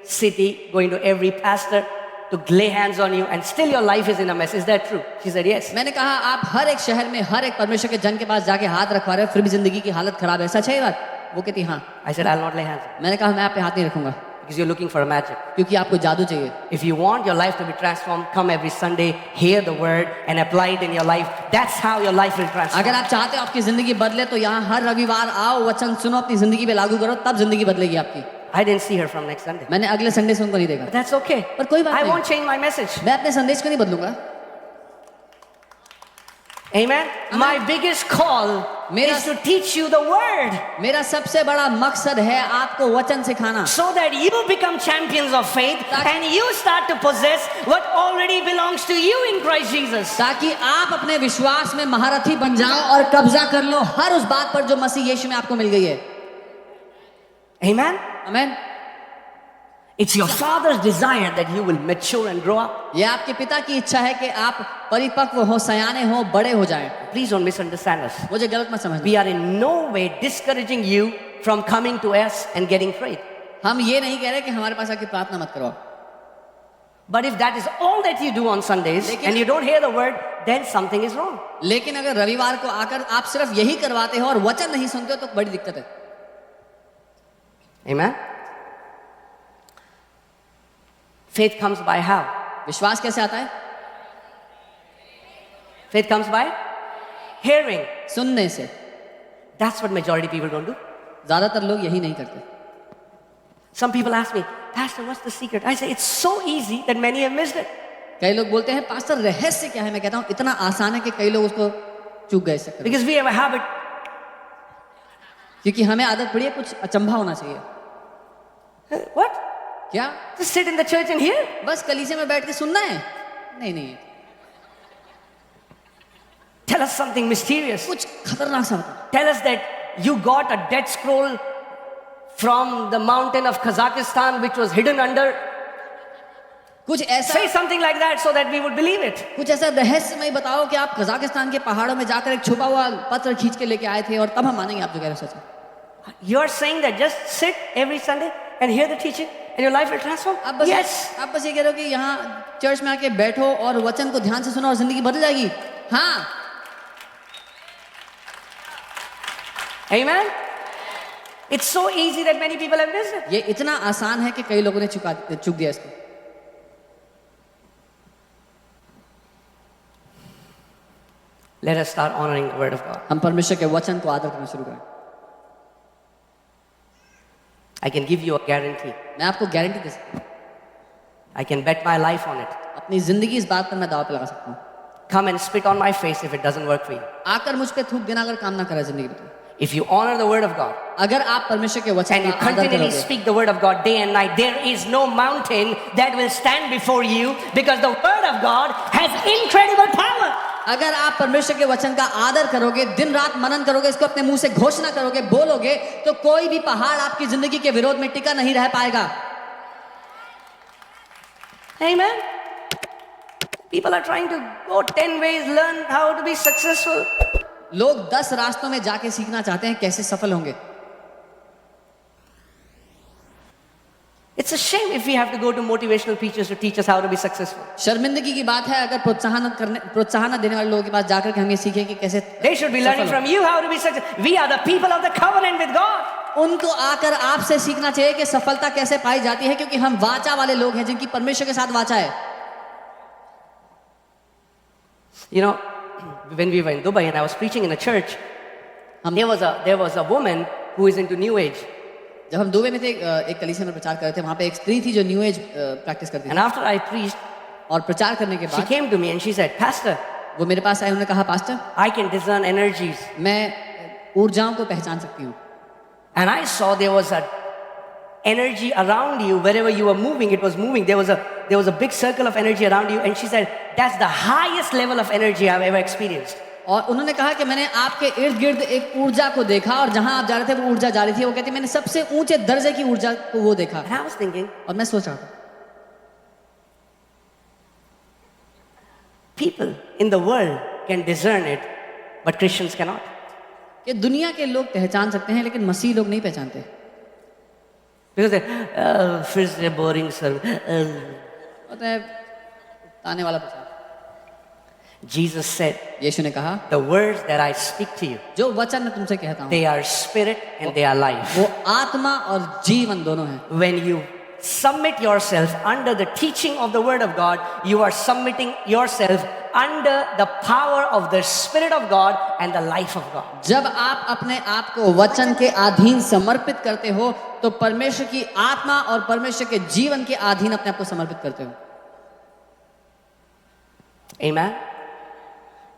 city, going to every pastor to lay hands on you and still your life is in a mess. Is that true? She said, yes. मैंने कहा आप हर एक शहर में हर एक परमेश्वर के जन के पास जाके हाथ रखवा रहे हो, फिर भी जिंदगी की हालत खराब है, सच है ये बात? वो कहती हाँ। I said, I'll not lay hands on you मैंने कहा मैं आप पे हाथ नहीं रखूंगा because you're looking for a magic. क्योंकि आपको जादू चाहिए। If you want your life to be transformed, come every Sunday, hear the word and apply it in your life. That's how your life will transform. अगर आप चाहते हो आपकी जिंदगी बदले तो यहाँ हर रविवार आओ, वचन सुनो, अपनी जिंदगी पे लागू करो, तब जिंदगी बदलेगी आपकी। I didn't see her from next Sunday. मैंने अगले संडे से उनको नहीं देखा, But that's okay. पर कोई बात I नहीं, won't change my message. मैं अपने संदेश को नहीं बदलूंगा। Amen. My biggest call Mera- is to teach you the word मेरा सबसे बड़ा मकसद है आपको वचन सिखाना, so that you become champions of faith and you start to possess what already belongs to you in Christ Jesus. ताकि आप अपने विश्वास में महारथी बन जाओ और कब्जा कर लो हर उस बात पर जो मसीह यीशु में आपको मिल गई है। Amen. आमीन। It's your Father's desire that you will mature and grow up. ये आपके पिता की इच्छा है कि आप परिपक्व हो, सयाने हो, बड़े हो जाएं। Please don't misunderstand us. मुझे गलत मत समझना। We are in no way discouraging you from coming to us and getting faith. हम ये नहीं कह रहे कि हमारे पास आके प्रार्थना मत करो, But if that is all that you do on Sundays and you don't hear the word, then something is wrong. लेकिन अगर रविवार को आकर आप सिर्फ यही करवाते हो और वचन नहीं सुनते हो तो बड़ी दिक्कत है। Amen. Faith comes by how? विश्वास कैसे आता है? Faith comes by hearing. सुनने से। That's what majority people don't do. ज्यादातर लोग यही नहीं करते। Some people ask me, Pastor, what's the secret? I say, it's so easy that many have missed it. कई लोग बोलते हैं पास्टर रहस्य क्या है? मैं कहता हूँ इतना आसान है कि कई लोग उसको चूक गए इससे। Because we have a habit. क्योंकि हमें आदत पड़ी है कुछ अचंभा होना चाहिए। What? क्या? Just sit in the church and hear? बस कलीसिया में बैठ के सुनना है? नहीं नहीं, Tell us something mysterious. कुछ खतरनाक सा होता। Tell us that you got a dead scroll from the mountain of Kazakhstan which was hidden under. कुछ ऐसा Say something like that so that we would believe it. कुछ ऐसा रहस्यमय बताओ कि आप कजाकिस्तान के पहाड़ों में जाकर एक छुपा हुआ पत्र खींच के लेके आए थे और तब हम मानेंगे आप जो कह रहे हो सच है। You are saying that just sit every Sunday and hear the teaching and your life will transform? Yes. आप बस ये कह रहे हो कि यहाँ चर्च में आके बैठो और वचन को ध्यान से सुनो और जिंदगी बदल जाएगी। हाँ। Amen. It's so easy that many people have missed it. ये इतना आसान है कि कई लोगों ने चूक दिया इसको। Let us start honoring the word of God. हम परमेश्वर के वचन को आदर करना शुरू करें। I can give you a guarantee. मैं आपको गारंटी दे सकता हूँ, I can bet my life on it. अपनी जिंदगी इस बात पर मैं दांव पे लगा सकता हूँ। Come and spit on my face if it doesn't work for you. आकर मुझ पे थूक देना अगर काम ना करे जिंदगी में तो। If you honor the word of God अगर आप परमेश्वर के वचन and you का आदर continually करोगे speak the word of God day and night, there is no mountain that will stand before you because the word of God has incredible power. अगर आप परमेश्वर के वचन का आदर करोगे, दिन रात मनन करोगे, इसको अपने मुंह से घोषणा करोगे, बोलोगे, तो कोई भी पहाड़ आपकी जिंदगी के विरोध में टिका नहीं रह पाएगा। Amen. People are trying to go 10 ways, learn how to be successful. लोग 10 रास्तों में जाके सीखना चाहते हैं कैसे सफल होंगे। It's a shame if we have to go to motivational preachers to teach us how to be successful. शर्मिंदगी की बात है अगर प्रोत्साहन देने वाले लोगों के पास जाकर के हम ये सीखें कि कैसे They should be learning from you how to be successful. We are the people of the covenant with God. उनको आकर आपसे सीखना चाहिए कि सफलता कैसे पाई जाती है, क्योंकि हम वाचा वाले लोग हैं जिनकी परमेश्वर के साथ वाचा है। You know, when we were in Dubai and I was preaching in a church, there was a woman who is into New Age. जब हम दुबई में थे एक कलीसिया में प्रचार कर रहे थे, वहां पे एक स्त्री थी जो न्यू एज प्रैक्टिस करती And थी। after I preached, और प्रचार करने के she बाद came to me and she said, Pastor, वो मेरे पास आए, उन्होंने कहा pastor I can discern energies. मैं ऊर्जाओं को पहचान सकती हूँ। And I saw there was a energy around you wherever you were moving. It was moving. There was a big circle of energy around you. And she said, that's the highest level of energy I've ever experienced. और उन्होंने कहा कि मैंने आपके इर्द गिर्द एक ऊर्जा को देखा और जहां आप जा रहे थे वो ऊर्जा जा रही थी। वो कहती मैंने सबसे ऊंचे दर्जे की ऊर्जा को वो देखा। And I was thinking, और मैं सोच रहा था people in the world can discern it, but Christians cannot. कि दुनिया के लोग पहचान सकते हैं लेकिन मसीह लोग नहीं पहचानते। Because they, फिर से boring sir. होता है ताने वाला प्रचार। Jesus said, यीशु ने कहा the words that I speak to you, जो वचन मैं तुमसे कहता हूँ they are spirit and they are life. वो आत्मा और जीवन दोनों हैं। When you submit yourself under the teaching of the word of God, you are submitting yourself under the power of the Spirit of God and the life of God. जब आप अपने आप को वचन के अधीन समर्पित करते हो तो परमेश्वर की आत्मा और परमेश्वर के जीवन के अधीन अपने आप को समर्पित करते हो। Amen.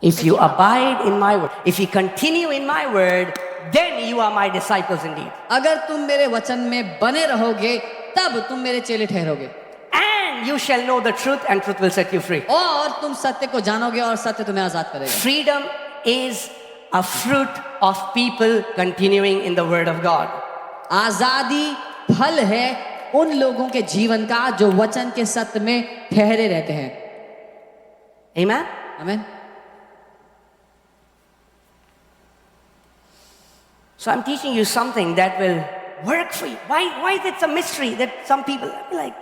If you abide in my word, if you continue in my word, then you are my disciples indeed. अगर तुम मेरे वचन में बने रहोगे तब तुम मेरे चेले ठहरोगे, And you shall know the truth, and truth will set you free. और तुम सत्य को जानोगे और सत्य तुम्हें आजाद करेगा। Freedom is a fruit of people continuing in the word of God. आजादी फल है उन लोगों के जीवन का जो वचन के सत्य में ठहरे रहते हैं। Amen? आमीन। So I'm teaching you something that will work for you. Why is it a mystery that some people like,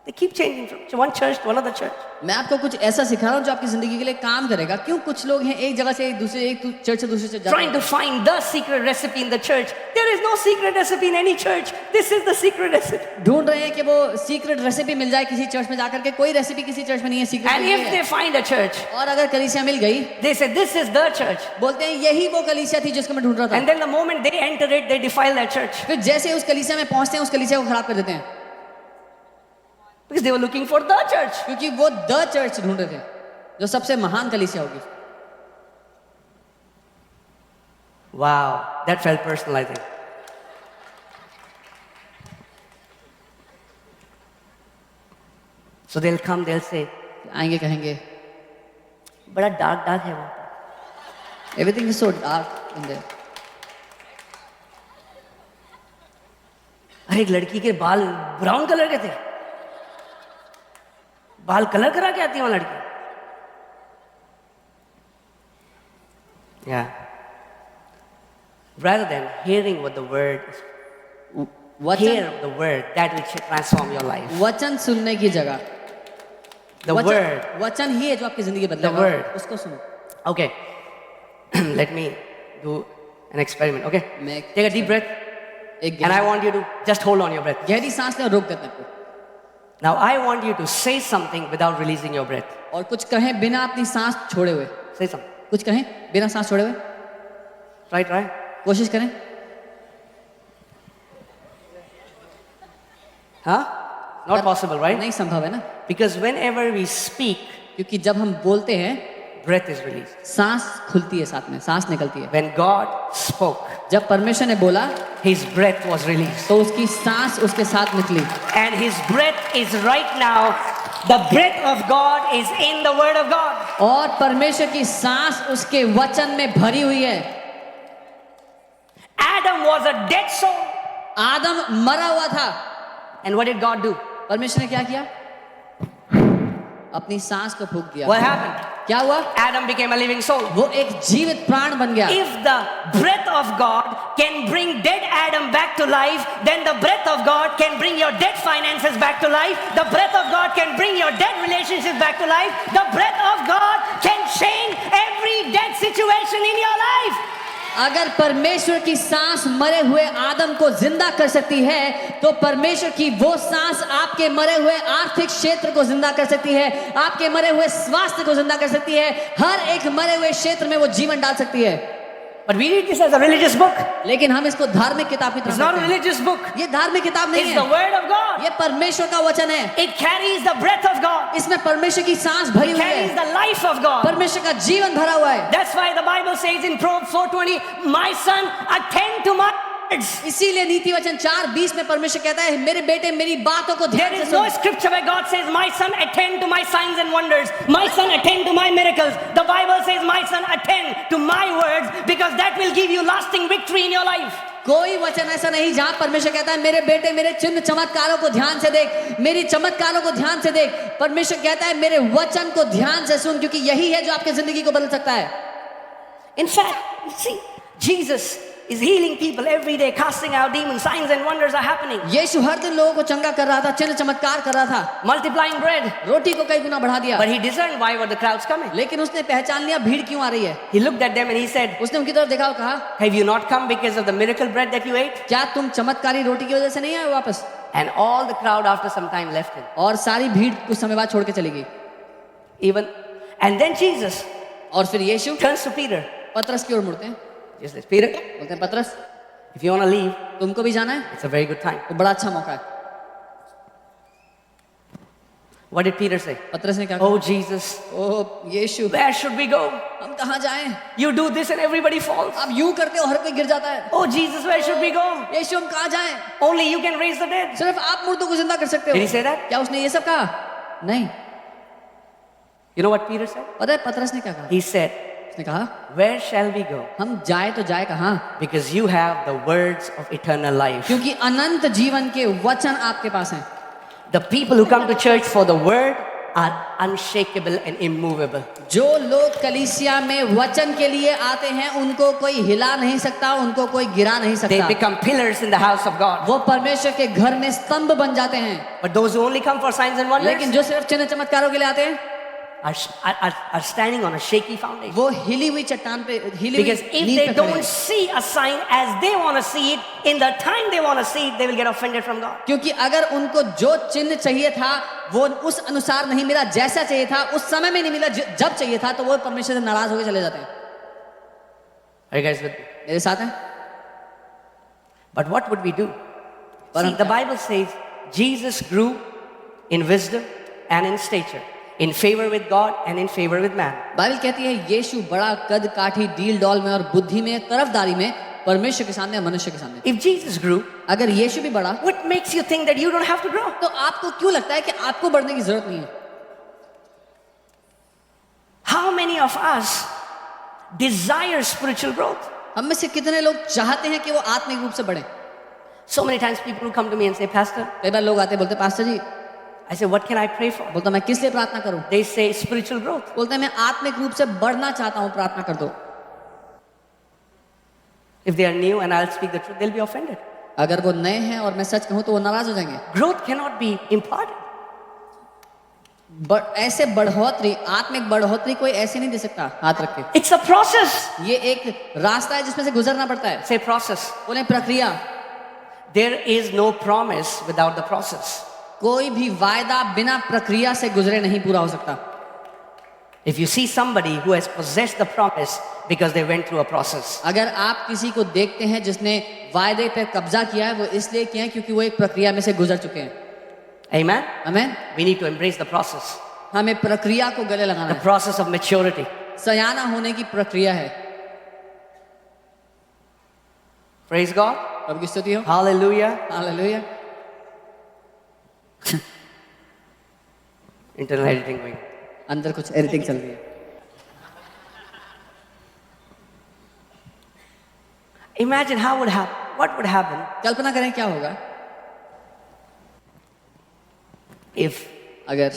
they keep changing from one church to another church? मैं आपको कुछ ऐसा सिखा रहा हूँ जो आपकी जिंदगी के लिए काम करेगा। क्यों कुछ लोग हैं एक जगह से एक चर्च से दूसरे चर्च जाते Trying हैं, to find the secret recipe in the church. There is no secret recipe in any church. This is the secret recipe. ढूंढ रहे हैं कि वो सीक्रेट रेसिपी मिल जाए किसी चर्च में जाकर के। कोई रेसिपी किसी चर्च में नहीं है, secret And if they find a church, और अगर कलीसिया मिल गई, they say, this is the church. बोलते हैं यही वो कलीसिया थी जिसको मैं ढूंढ रहा था। And then the moment they enter it, they defile that church. फिर जैसे उस कलीसिया में पहुंचते हैं उस कलीसिया को खराब कर देते हैं, Because they were looking for the church. क्योंकि वो द चर्च ढूंढ रहे थे जो सबसे महान कलीसिया होगी। Wow, that felt personal, I think. So they'll come, they'll say, आएंगे कहेंगे बड़ा dark dark है वहाँ पे. Everything is so dark in their. अरे एक लड़की के बाल ब्राउन कलर के थे. बाल कलर करा के आती है वो लड़की. Yeah. Rather than hearing what the word is, hear the word that will transform your life. वचन सुनने की जगह The word. वचन ही है जो आपकी जिंदगी The बदलेगा। word. उसको सुनो। Okay. Let me do an experiment. Okay. मैं Take a deep breath, एक and I want you to just hold on your breath. गहरी सांस लें और रोक देते हैं। Now I want you to say something without releasing your breath. और कुछ कहें बिना अपनी सांस छोड़े हुए। Say something. कुछ कहें बिना सांस छोड़े हुए। Try. कोशिश करें। Huh? Not possible, right? नहीं संभव है ना, Because whenever we speak, क्योंकि जब हम बोलते हैं breath is released. सांस खुलती है, साथ में सांस निकलती है। When God spoke, जब परमेश्वर ने बोला His breath was released. तो उसकी सांस उसके साथ निकली। And His breath is right now, the breath of God is in the Word of God. और परमेश्वर की सांस उसके वचन में भरी हुई है। Adam was a dead soul. आदम मरा हुआ था, And what did God do? परमेश्वर ने क्या किया? अपनी सांस को फूंक दिया। What happened? क्या हुआ? Adam became a living soul. वो एक जीवित प्राण बन गया। If the breath of God can bring dead Adam back to life, then the breath of God can bring your dead finances back to life. The breath of God can bring your dead relationships back to life. The breath of God can change every dead situation in your life. अगर परमेश्वर की सांस मरे हुए आदम को जिंदा कर सकती है, तो परमेश्वर की वो सांस आपके मरे हुए आर्थिक क्षेत्र को जिंदा कर सकती है, आपके मरे हुए स्वास्थ्य को जिंदा कर सकती है, हर एक मरे हुए क्षेत्र में वो जीवन डाल सकती है। But we read this as a religious book. लेकिन हम इसको धार्मिक किताब की तरह It's not a पढ़ते हैं। religious book. ये धार्मिक किताब नहीं It's the है, Word of God. ये परमेश्वर का वचन है। It carries the breath of God. इसमें परमेश्वर की सांस भरी It हुई carries है, the life of God. परमेश्वर का जीवन भरा हुआ है। That's why the Bible says in Proverbs 4:20, "My son, attend to my words." इसीलिए नीति वचन 4:20 में परमेश्वर कहता है, मेरे बेटे मेरी बातों को ध्यान There से is no soon. scripture where God says, "My son, attend to my signs and wonders. My son, attend to my miracles." The Bible says, "My son, attend to my words," because that will give you lasting victory in your life. कोई वचन ऐसा नहीं जहां परमेश्वर कहता है, मेरे बेटे मेरे चिन्ह चमत्कारों को ध्यान से देख, मेरी चमत्कारों को ध्यान से देख। परमेश्वर कहता है, मेरे वचन को ध्यान से सुन, क्योंकि यही है जो आपकी जिंदगी को बदल सकता है। In fact, see, Jesus is healing people every day, casting out demons. Signs and wonders are happening. यीशु हर दिन लोगों को चंगा कर रहा था, चिन्ह चमत्कार कर रहा था, Multiplying bread. रोटी को कई गुना बढ़ा दिया। But he discerned why were the crowds coming. लेकिन उसने पहचान लिया भीड़ क्यों आ रही है। He looked at them and he said, उसने उनकी तरफ देखा और कहा, "Have you not come because of the miracle bread that you ate?" क्या तुम चमत्कारी रोटी की वजह से नहीं आए वापस? And all the crowd after some time left him. और सारी भीड़ कुछ समय बाद छोड़ के चली गई। Even, and then Jesus और फिर यीशु turns to Peter. पतरस की ओर मुड़ते हैं, Jesus says, "Peter, बोलते हैं, पतरस if you want to leave, तुमको भी जाना है it's a very good time." तो बड़ा अच्छा मौका है। What did Peter say? पतरस ने क्या Oh Jesus, कहा? ओ यीशु, where should we go? हम कहाँ जाएं? You do this and everybody falls. आप यूं करते हो हर कोई गिर जाता है। Oh Jesus, where should we go? यीशु हम कहाँ जाएं? Only you can raise the dead. सिर्फ आप मुर्दों को जिंदा कर सकते Did he हो। say that? क्या उसने ये सब कहा? नहीं। You know what Peter said? पता है पतरस ने क्या कहा? He said, उसने कहा where shall we go? हम जाए तो जाए कहाँ? Because you have the words of eternal life. क्योंकि अनंत जीवन के वचन आपके पास हैं। The people who come to church for the word are unshakable and immovable. जो लोग कलीसिया में वचन के लिए आते हैं उनको कोई हिला नहीं सकता, उनको कोई गिरा नहीं They सकता। become pillars in the house of God. वो परमेश्वर के घर में स्तंभ बन जाते हैं। But those who only come for signs and wonders लेकिन जो सिर्फ चिन्ह चमत्कारों के लिए आते हैं are standing on a shaky foundation. वो हिली हुई चट्टान पे, हिली हुई Because if नींव they पे खड़े don't हैं। see a sign as they want to see it, in the time they want to see it, they will get offended from God. क्योंकि अगर उनको जो चिन्ह चाहिए था वो उस अनुसार नहीं मिला, जैसा चाहिए था उस समय में नहीं मिला, जब चाहिए था, तो वो परमेश्वर से नाराज होकर चले जाते हैं। Are you guys with me? मेरे साथ हैं? But what would we do? But See, the Bible says Jesus grew in wisdom and in stature, in favor with God and in favor with man. Bible कहती है यीशु बड़ा कद काठी, deal doll में और बुद्धि में, तरफदारी में, परमेश्वर के सामने और मनुष्य के सामने। If Jesus grew, अगर यीशु भी बढ़ा what makes you think that you don't have to grow? तो आपको क्यों लगता है कि आपको बढ़ने की जरूरत नहीं है? How many of us desire spiritual growth? हम में से कितने लोग चाहते हैं कि वो आत्मिक रूप से बढ़े? So many times people who come to me and say, Pastor, कई बार लोग आते हैं, बोलते हैं pastor ji, I say, what can I pray for? बोलता मैं किस लिए प्रार्थना करूं? They say spiritual growth. बोलते हैं मैं आत्मिक रूप से बढ़ना चाहता हूं, प्रार्थना कर दो। If they are new and I'll speak the truth, they'll be offended. अगर वो नए हैं और मैं सच कहूं तो वो नाराज हो जाएंगे। Growth cannot be imparted. ऐसे बढ़ोतरी, आत्मिक बढ़ोतरी कोई ऐसे नहीं दे सकता हाथ रख के। It's a process. ये एक रास्ता है जिसमें से गुजरना पड़ता है। Say process. बोले प्रक्रिया। There is no promise without the process. कोई भी वायदा बिना प्रक्रिया से गुजरे नहीं पूरा हो सकता। If you see somebody who has possessed the promise because they went through a process, अगर आप किसी को देखते हैं जिसने वायदे पे कब्जा किया है, वो इसलिए किया है क्योंकि वो एक प्रक्रिया में से गुजर चुके हैं। amen? आमीन। We need to embrace the process. हमें प्रक्रिया को गले लगाना The है। process of maturity. सयाना होने की प्रक्रिया है। Praise God. प्रभु की स्तुति हो। Hallelujah. Hallelujah. Internal editing going. अंदर कुछ एडिटिंग चल रही है। Imagine what would happen कल्पना करें क्या होगा if अगर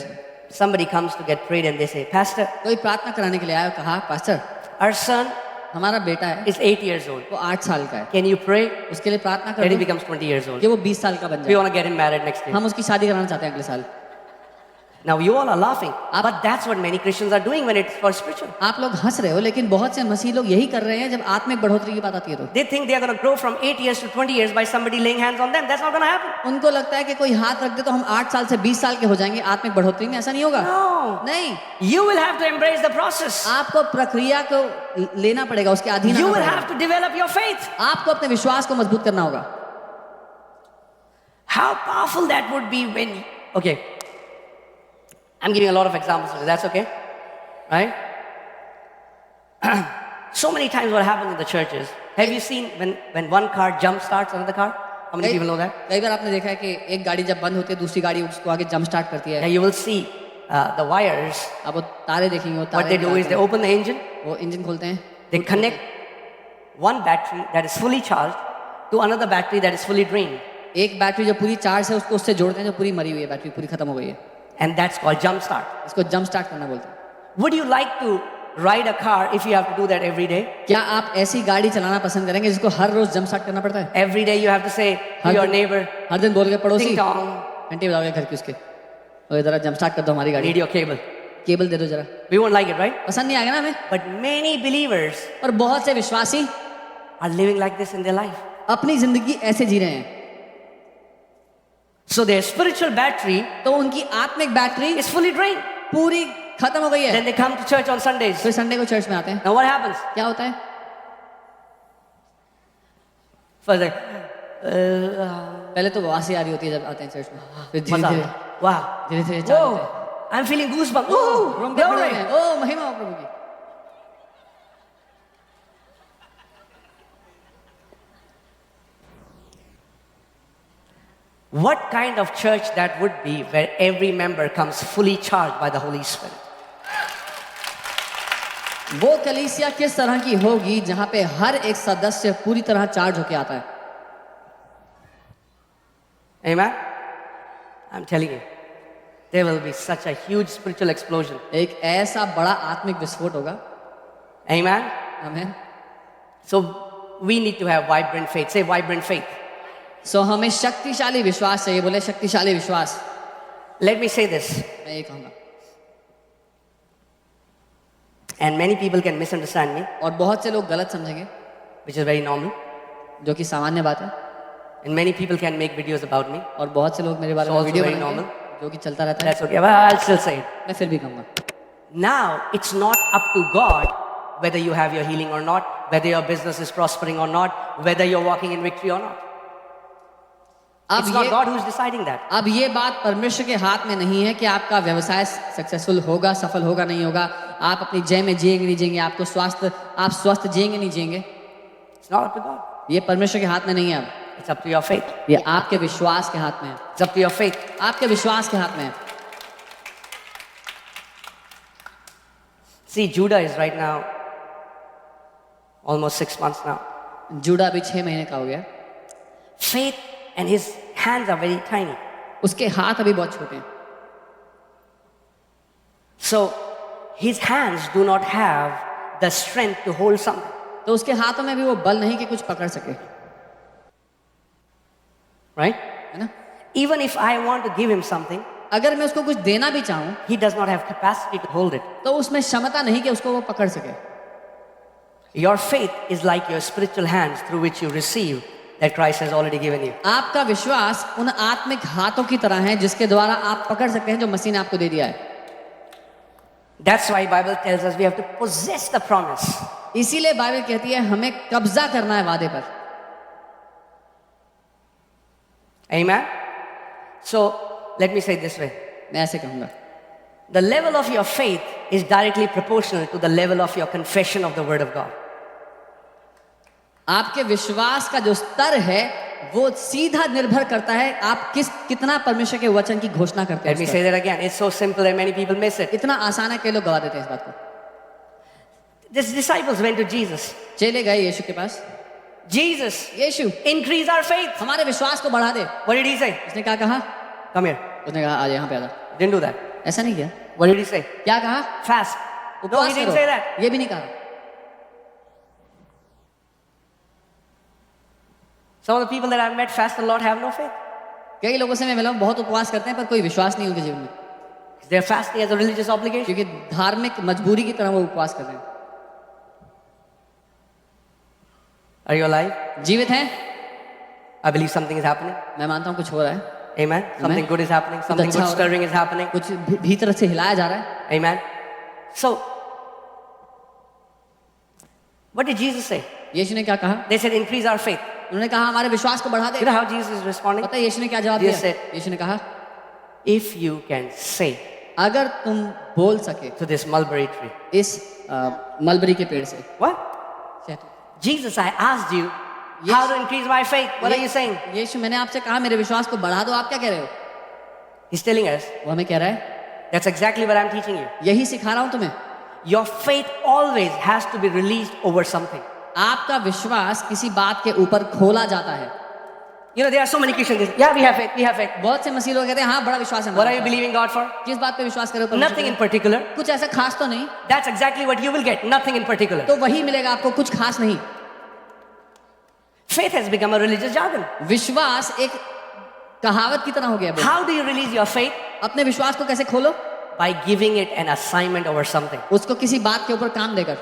somebody comes to get prayed and they say, Pastor, कोई प्रार्थना कराने के लिए आया और कहा पास्टर our son हमारा बेटा है, is 8 years old. वो 8 साल का है, Can you pray उसके लिए प्रार्थना that कर he दो becomes 20 years old? कि वो 20 साल का बन We जाए। want to get him married next year. हम उसकी शादी कराना चाहते हैं अगले साल। Now you all are laughing, but that's what many Christians are doing when it's for spiritual. आप लोग हंस रहे हो, लेकिन बहुत से मसीह लोग यही कर रहे हैं जब आत्मिक बढ़ोतरी की बात आती है तो। They think they are going to grow from 8 years to 20 years by somebody laying hands on them. That's not going to happen. उनको लगता है कि कोई हाथ रख दे तो हम 8 साल से 20 साल के हो जाएंगे आत्मिक बढ़ोतरी में। ऐसा नहीं होगा। No. नहीं, You will have to embrace the process. आपको प्रक्रिया को लेना पड़ेगा, उसके अधीन You आना will पड़ेगा। have to develop your faith. आपको अपने विश्वास को मजबूत करना होगा। How powerful that would be when, okay, I'm giving a lot of examples today, that's okay, right? So many times what happens in the churches, have you seen when one car jump starts another car? How many people know that? कई बार आपने देखा है कि एक गाड़ी जब बंद होती है दूसरी गाड़ी उसको आगे जंप स्टार्ट करती Yeah, है। you will see the wires. आप वो तारे देखेंगे, वो What तारे they do is निकालते they हैं। open the engine, वो इंजन खोलते हैं, they connect one battery that is fully charged to another battery that is fully drained. एक बैटरी जो पूरी चार्ज है उसको उससे जोड़ते हैं जो पूरी मरी हुई है, बैटरी पूरी खत्म हो गई है। And that's called jump start. इसको जंप स्टार्ट करना बोलते हैं। Would you like to ride a car if you have to do that every day? क्या आप ऐसी गाड़ी चलाना पसंद करेंगे जिसको हर रोज जंप स्टार्ट करना पड़ता है? Every day you have to say to your neighbor, हर दिन बोल के पड़ोसी ding dong, घंटे बजाओगे घर की उसके, और जरा जंप स्टार्ट कर दो हमारी I गाड़ी, need your cable. केबल दे दो जरा। We won't like it, right? पसंद नहीं आएगा ना हमें। But many believers और बहुत से विश्वासी are living like this in their life. अपनी जिंदगी ऐसे जी रहे हैं। So their spiritual battery तो उनकी आत्मिक बैटरी is fully drained. पूरी खत्म हो गई है। Then they come to church on Sundays. फिर संडे को चर्च में आते हैं, Now what happens? क्या होता है? First like, पहले तो वासी आ रही होती है जब आते हैं चर्च में, फिर धीरे मजा धीरे आता है। Wow. धीरे धीरे Whoa. चालू होते हैं। I'm feeling goosebumps. Ooh, रोंगटे खड़े हो glory. गए। ओ महिमा हो प्रभु की। What kind of church that would be where every member comes fully charged by the Holy Spirit? वो कलीसिया किस तरह की होगी जहां पे हर एक सदस्य पूरी तरह चार्ज होके आता है? Amen? I'm telling you, there will be such a huge spiritual explosion. एक ऐसा बड़ा आत्मिक विस्फोट होगा। Amen? आमीन। So we need to have vibrant faith. Say vibrant faith. सो हमें शक्तिशाली विश्वास चाहिए। बोले शक्तिशाली विश्वास। Let me say this, मैं ये कहूंगा, and many people can misunderstand me, और बहुत से लोग गलत समझेंगे, which is very normal, जो कि सामान्य बात है, and many people can make videos about me. और बहुत से लोग मेरे बारे It's में also वीडियो very बनाएंगे, normal. जो कि चलता रहता है। That's okay, but I'll still say it. मैं फिर भी कहूंगा, Now, it's not up to God whether you have your healing or not, whether your business is prospering or not, whether you're walking in victory or not. It's not God who's deciding that. अब ये बात परमेश्वर के हाथ में नहीं है कि आपका व्यवसाय सक्सेसफुल होगा, सफल होगा, नहीं होगा, आप अपनी जय में जिएंगे नहीं जिएंगे, आप स्वस्थ जिएंगे नहीं जिएंगे, It's not up to God. ये परमेश्वर के हाथ में नहीं है। अब It's up to your faith. ये आपके विश्वास के हाथ में है। It's up to your faith. आपके विश्वास के हाथ में है। See, Judah is right now almost 6 months now. जूड़ा अभी 6 महीने का हो गया। Faith and his hands are very tiny. उसके हाथ अभी बहुत छोटे हैं। So his hands do not have the strength to hold something. तो उसके हाथों में भी वो बल नहीं कि कुछ पकड़ सके, Right? है ना? Even if I want to give him something, अगर मैं उसको कुछ देना भी चाहूं he does not have capacity to hold it. तो उसमें क्षमता नहीं कि उसको वो पकड़ सके। Your faith is like your spiritual hands through which you receive that Christ has already given you. आपका विश्वास उन आत्मिक हाथों की तरह है जिसके द्वारा आप पकड़ सकते हैं जो मसीह ने आपको दे दिया है। That's why Bible tells us we have to possess the promise. इसीलिए बाइबल कहती है हमें कब्जा करना है वादे पर। Amen? So, let me say it this way. मैं ऐसे कहूंगा, The level of your faith is directly proportional to the level of your confession of the Word of God. आपके विश्वास का जो स्तर है वो सीधा निर्भर करता है आप कितना परमेश्वर के वचन की घोषणा करते Let me हैं। say that again. It's so simple that many people miss it. इतना आसान है, कई लोग गवा देते हैं इस बात को। These disciples went to Jesus. चले गए यीशु के पास। Jesus, Yeshu, increase our faith. हमारे विश्वास को बढ़ा दे। What did he say? उसने क्या कहा? Come here. उसने कहा आ जा यहाँ पे आ जा। Didn't do that. ऐसा नहीं किया। What did he say? क्या कहा? Fast. No, उपवास he didn't करो। say that. ये भी नहीं कहा। Some of the people that I've met fast a lot have no faith. कई लोगों से मैं मिला हूं, बहुत उपवास करते हैं पर कोई विश्वास नहीं उनके जीवन में, They're fasting as a religious obligation. क्योंकि धार्मिक मजबूरी की तरह वो उपवास कर रहे हैं। Are you alive? जीवित हैं? I believe something is happening. मैं मानता हूँ कुछ हो रहा है, Amen. Something good is happening. Something अच्छा good हो रहा है। stirring is happening. कुछ भीतर से हिलाया जा रहा है। Amen. So, what did Jesus say? यीशु ने क्या कहा? They said, increase our faith. उन्होंने कहा हमारे विश्वास को बढ़ा दे। You know how Jesus is responding? पता है यीशु ने क्या जवाब Jesus दिया? said, यीशु ने कहा if you can say अगर तुम बोल सके to this mulberry tree. इस मलबरी के पेड़ से, What? Jesus, I asked you how to increase my faith. What are you saying? यीशु मैंने आपसे कहा मेरे विश्वास को बढ़ा दो, आप क्या कह रहे हो? He's telling us, वो हमें कह रहा है that's exactly what I'm teaching you. यही सिखा रहा हूं तुम्हें। Your faith always has to be released over something. आपका विश्वास किसी बात के ऊपर खोला जाता है। You know, there are so many Christians. Yeah, we have faith. We have faith. बहुत से मसीह लोग कहते हैं हाँ बड़ा विश्वास है What are हमारे you pass. believing God for? किस बात पे विश्वास करो? Nothing in particular. कुछ ऐसा खास तो नहीं। That's exactly what you will get. Nothing in particular. तो वही मिलेगा आपको, कुछ खास नहीं। Faith has become a religious jargon. विश्वास एक कहावत की तरह हो गया। How do you release your faith? अपने विश्वास को कैसे खोलो? By giving it an assignment over something. उसको किसी बात के ऊपर काम देकर।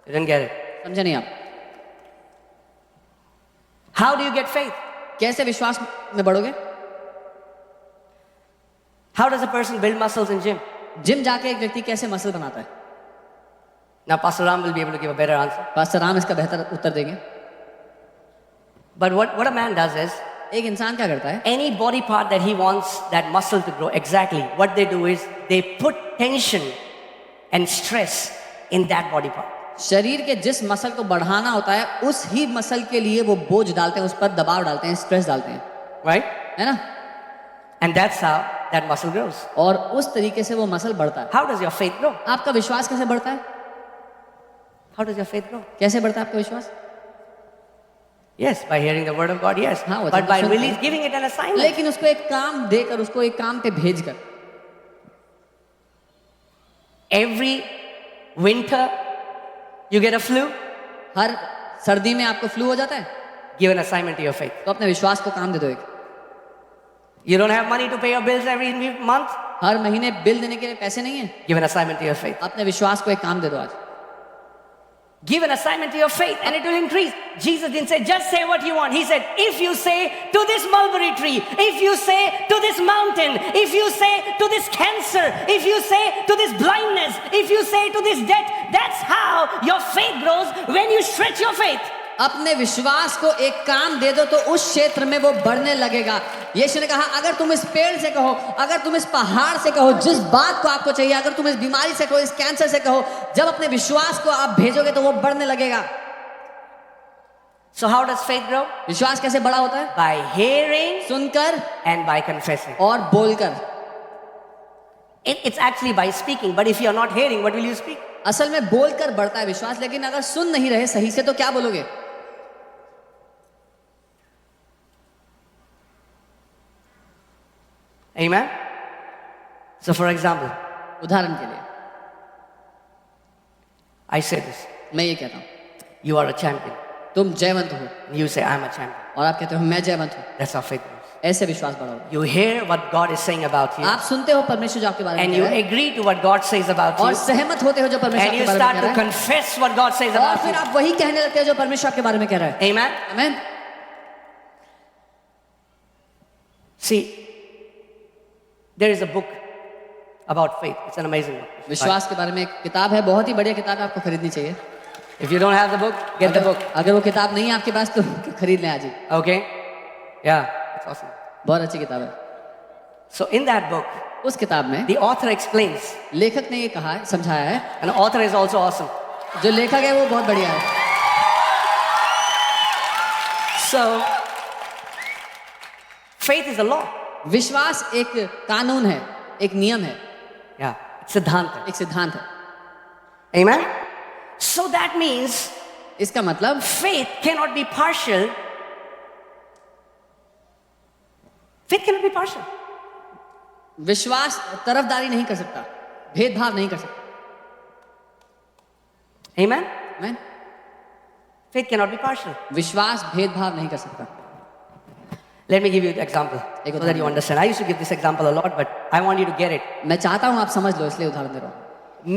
You didn't get it. समझे नहीं आप? How do you get faith? कैसे विश्वास में बढ़ोगे? How does a person build muscles in gym? Gym जाके एक व्यक्ति कैसे मसल बनाता है? Now, Pastor Ram will be able to give a better answer. Pastor Ram इसका बेहतर उत्तर देंगे। But what a man does is, एक इंसान क्या करता है, Any body part that he wants that muscle to grow, exactly what they do is they put tension and stress in that body part. शरीर के जिस मसल को बढ़ाना होता है उस ही मसल के लिए वो बोझ डालते हैं, उस पर दबाव डालते हैं, स्ट्रेस डालते हैं, Right? है ना? And that's how that muscle grows. और उस तरीके से वो मसल बढ़ता है। How does your faith grow? आपका विश्वास कैसे बढ़ता है? How does your faith grow? कैसे बढ़ता है आपका विश्वास? Yes, by hearing the word of God, yes. हाँ, वो But तो by सुनते really हैं। giving it an assignment. लेकिन उसको एक काम देकर, उसको एक काम पे भेजकर, Every winter, you get a flu, हर सर्दी में आपको फ्लू हो जाता है, give an assignment to your faith. तो अपने विश्वास को काम दे दो एक। You don't have money to pay your bills every month, हर महीने बिल देने के लिए पैसे नहीं है, give an assignment to your faith. अपने विश्वास को एक काम दे दो आज। Give an assignment to your faith and it will increase. Jesus didn't say, just say what you want. He said, if you say to this mulberry tree, if you say to this mountain, if you say to this cancer, if you say to this blindness, if you say to this death, that's how your faith grows when you stretch your faith. अपने विश्वास को एक काम दे दो तो उस क्षेत्र में वो बढ़ने लगेगा। यीशु ने कहा, अगर तुम इस पेड़ से कहो, अगर तुम इस पहाड़ से कहो, जिस बात को आपको चाहिए, अगर तुम इस बीमारी से कहो, इस कैंसर से कहो, जब अपने विश्वास को आप भेजोगे तो वो बढ़ने लगेगा। So how does faith grow? विश्वास कैसे बड़ा होता है? By hearing सुनकर and by confessing. और बोलकर। It's actually by speaking, but if you're not hearing, what will you speak? असल में बोलकर बढ़ता है विश्वास, लेकिन अगर सुन नहीं रहे सही से तो क्या बोलोगे? Amen? So for example, उदाहरण के लिए I say this, मैं ये कहता हूँ, you are a champion. तुम जयवंत हो, You say, I'm a champion. और आप कहते हो मैं जयवंत हूँ। That's how faith grows. ऐसे विश्वास बढ़ाओ। You hear what God is saying about you, आप सुनते हो परमेश्वर जो आपके बारे में and कह you रहा है, agree to what God says about और you, सहमत होते हो जो परमेश्वर and आपके you बारे में start कह to रहा है, confess what God says और about फिर you. आप वही कहने लगते हो जो परमेश्वर आपके बारे में कह रहा है। Amen? आमीन। See, there is a book about faith. It's an amazing book. विश्वास के बारे में एक किताब है, बहुत ही बढ़िया किताब है, आपको खरीदनी चाहिए। If you don't have the book, get the book. अगर वो किताब नहीं है आपके पास तो खरीद लें आज ही। Okay? Yeah, it's awesome. बहुत अच्छी किताब है। So in that book, उस किताब में the author explains, लेखक ने ये कहा है, समझाया है, and the author is also awesome. जो लेखक है वो बहुत बढ़िया है। So, faith is a law. विश्वास एक कानून है, एक नियम है, Yeah, it's सिद्धांत है. एक सिद्धांत है। Amen? So that means इसका मतलब faith cannot be partial. Faith cannot be partial. विश्वास तरफदारी नहीं कर सकता, भेदभाव नहीं कर सकता। Amen? आमीन। Faith cannot be partial. विश्वास भेदभाव नहीं कर सकता। Let me give you an example एक so that you उदाहरण। understand. I used to give this example a lot, but I want you to get it. मैं चाहता हूं आप समझ लो, इसलिए उदाहरण दे रहा हूं।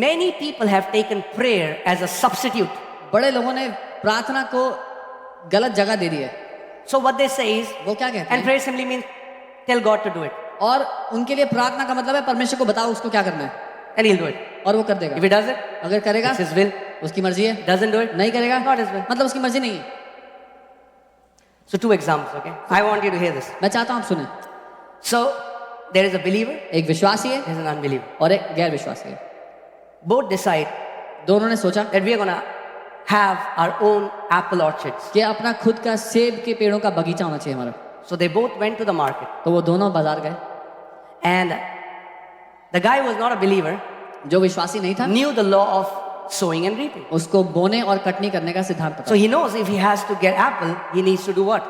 Many people have taken prayer as a substitute. बड़े लोगों ने प्रार्थना को गलत जगह दे दी है। So what they say is, वो क्या कहते and हैं? prayer simply means tell God to do it, और उनके लिए प्रार्थना का मतलब है परमेश्वर को बताओ उसको क्या करना है, and He'll do it. और वो कर देगा। If He does it, अगर करेगा it's His will. उसकी मर्जी है, Doesn't do it, नहीं करेगा not His will. मतलब उसकी मर्जी नहीं है। So two examples, okay? I want you to hear this. मैं चाहता हूं आप सुने। So there is a believer, एक विश्वासी है there is an unbeliever. और एक गैर विश्वासी है। Both decide दोनों ने सोचा that we are gonna have our own apple orchards. कि अपना खुद का सेब के पेड़ों का बगीचा होना चाहिए हमारा। So they both went to the market, तो वो दोनों बाजार गए। and the guy who was not a believer जो विश्वासी नहीं था knew the law of sowing and reaping. उसको बोने और कटनी करने का सिद्धांत पता So he knows if he has to get apple, he needs to do what?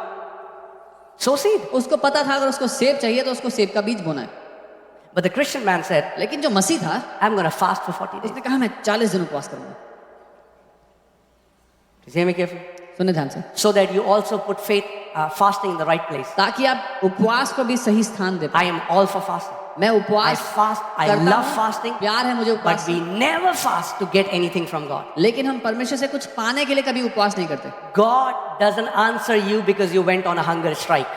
Sow seed. उसको पता था अगर उसको सेब चाहिए तो उसको सेब का बीज बोना है। But the Christian man said, लेकिन जो मसीह था I'm gonna fast for 40 days. उसने कहा मैं 40 दिन उपवास करूंगा। Just hear me carefully. सुने ध्यान से, So that you also put faith, fasting in the right place. ताकि आप उपवास को भी सही स्थान दे पाए। I am all for fasting. मैं I उपवास fast, I करता love हूं, fasting, प्यार है मुझे but उपवास we से। never fast to get anything from God. लेकिन हम परमेश्वर से कुछ पाने के लिए कभी उपवास नहीं करते। God doesn't answer you because you went on a hunger strike.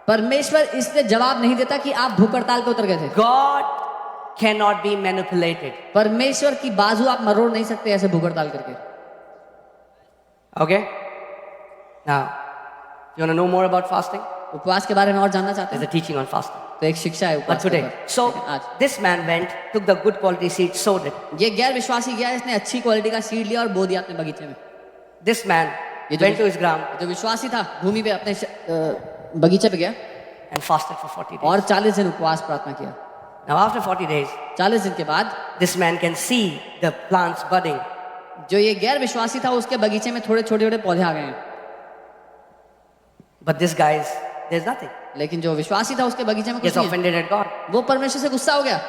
परमेश्वर इसलिए जवाब नहीं देता कि आप भूख हड़ताल पे उतर गए थे। God cannot be manipulated. परमेश्वर की बाजू आप मरोड़ नहीं सकते ऐसे भूख हड़ताल करके। Okay? Now, you want to know more about fasting? उपवास के बारे में और जानना चाहते There's हैं a teaching on fasting. तो एक शिक्षा है But उपवास के today, ऊपर। so लेकिन आज this man went, took the good quality seed, sowed it. ये गैर विश्वासी गया, इसने अच्छी क्वालिटी का सीड लिया और बो दिया अपने बगीचे में। This man ये जो went to his ground जो विश्वासी था भूमि पे अपने बगीचे पे गया and fasted for 40 days. और 40 दिन उपवास प्रार्थना किया। Now after 40 days, 40 दिन के बाद this man can see the plants budding. जो ये गैर विश्वासी था उसके बगीचे में थोड़े छोटे छोटे पौधे आ गए हैं, But this guy's, there's nothing. लेकिन जो विश्वासी था उसके बगीचे में He कुछ gets नहीं है। offended at God. वो परमेश्वर से गुस्सा हो गया।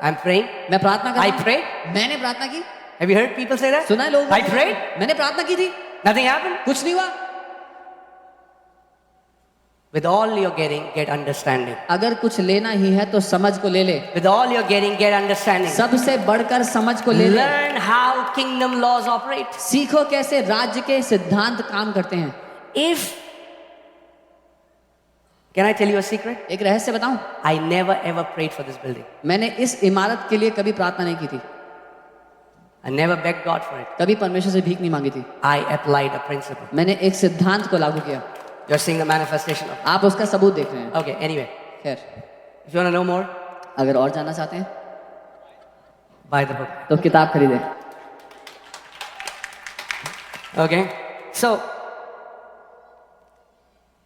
I'm praying. मैं प्रार्थना कर I रहा हूं। prayed. मैंने प्रार्थना की। Have you heard people say that? सुना है लोगों I prayed. मैंने प्रार्थना की थी, Nothing happened. कुछ नहीं हुआ। With all you're getting, get understanding. अगर कुछ लेना ही है तो समझ को ले ले, With all you're getting, get understanding. सबसे बढ़कर समझ को ले ले। Learn how kingdom laws operate. सीखो कैसे राज्य के सिद्धांत काम करते हैं। If, can I tell you a secret? एक रहस्य बताऊं, I never ever prayed for this building. मैंने इस इमारत के लिए कभी प्रार्थना नहीं की थी, I never begged God for it. कभी परमेश्वर से भीख नहीं मांगी थी। I applied a principle. मैंने एक सिद्धांत को लागू किया। You're seeing the manifestation of it. आप उसका सबूत देख रहे हैं। Okay, anyway, खैर, if you want to know more, अगर और जानना चाहते हैं buy the book. तो किताब खरीदें। Okay? So,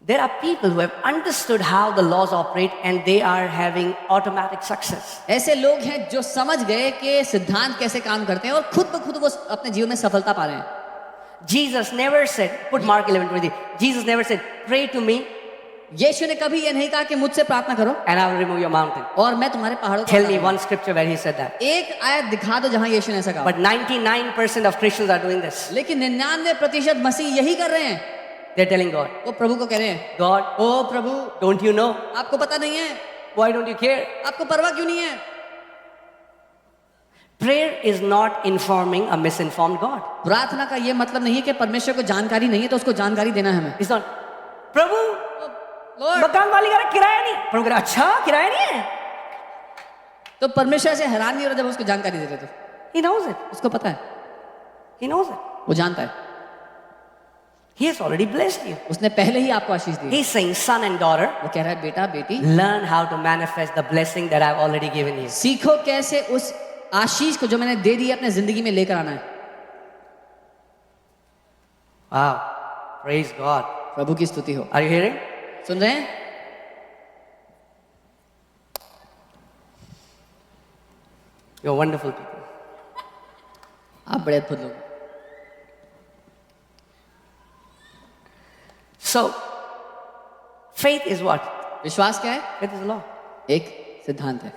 there are people who have understood how the laws operate and they are having automatic success. ऐसे लोग हैं जो समझ गए कि सिद्धांत कैसे काम करते हैं और खुद ब खुद वो अपने जीवन में सफलता पा रहे हैं। Jesus never said, put Mark 11:20. Jesus never said, pray to me यीशु ने कभी ये नहीं कहा कि मुझसे प्रार्थना करो and I will remove your mountain. और मैं तुम्हारे पहाड़ों को Tell हटा me दूंगा। one scripture where he said that. एक आयत दिखा दो जहां यीशु ने ऐसा कहा। But 99% of Christians are doing this. लेकिन 99% मसीह यही कर रहे हैं। They're telling God, वो प्रभु को कह रहे हैं, God, O Prabhu, don't you know? आपको पता नहीं है, Why don't you care? आपको परवाह क्यों नहीं है? Prayer is not informing a misinformed God. प्रार्थना का ये मतलब नहीं है कि परमेश्वर को जानकारी नहीं है तो उसको जानकारी देना है हमें। It's not, प्रभु लॉर्ड, मकान वाली का किराया नहीं। प्रभु कह रहा, अच्छा किराया नहीं है। तो परमेश्वर से हैरान नहीं हो रहा जब उसको जानकारी दे रहे तो। He knows it. उसको पता है, He knows it. वो जानता है, He has already blessed you. उसने पहले ही आपको आशीष दी। He's saying, son and daughter, वो कह रहा है बेटा बेटी, learn how to manifest the blessing that I've already given you. सीखो कैसे उस आशीष को जो मैंने दे दी है अपने जिंदगी में लेकर आना है। Wow. Praise God. प्रभु की स्तुति हो। Are you hearing? सुन रहे हैं? You're wonderful people. आप बड़े अद्भुत लोग। So, faith is what? विश्वास क्या है? Faith is a law. एक सिद्धांत है।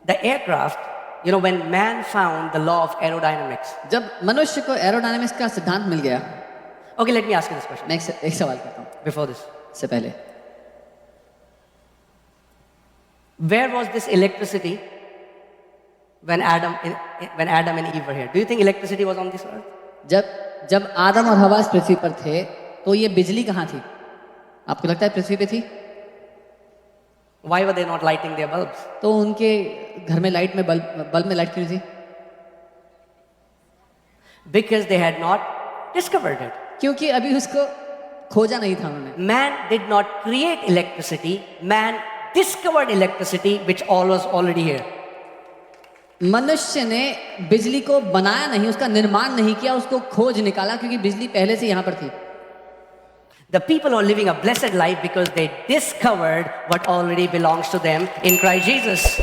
The aircraft, you know, when man found the law of aerodynamics. जब मनुष्य को एरोडायनामिक्स का सिद्धांत मिल गया, Okay, let me ask you this question मैं एक सवाल करता हूँ before this. इससे पहले। Where was this electricity when Adam and Eve were here? Do you think electricity was on this earth? जब आदम और हवा इस पृथ्वी पर थे तो ये बिजली कहाँ थी? आपको लगता है पृथ्वी पे थी? Why were they not lighting their bulbs? तो उनके घर में लाइट में बल्ब में लाइट क्यों नहीं थी? Because they had not discovered it. क्योंकि अभी उसको खोजा नहीं था उन्होंने। Man did not create electricity. Man discovered electricity, which all was already here. मनुष्य ने बिजली को बनाया नहीं, उसका निर्माण नहीं किया, उसको खोज निकाला क्योंकि बिजली पहले से यहाँ पर थी। The people are living a blessed life because they discovered what already belongs to them in Christ Jesus.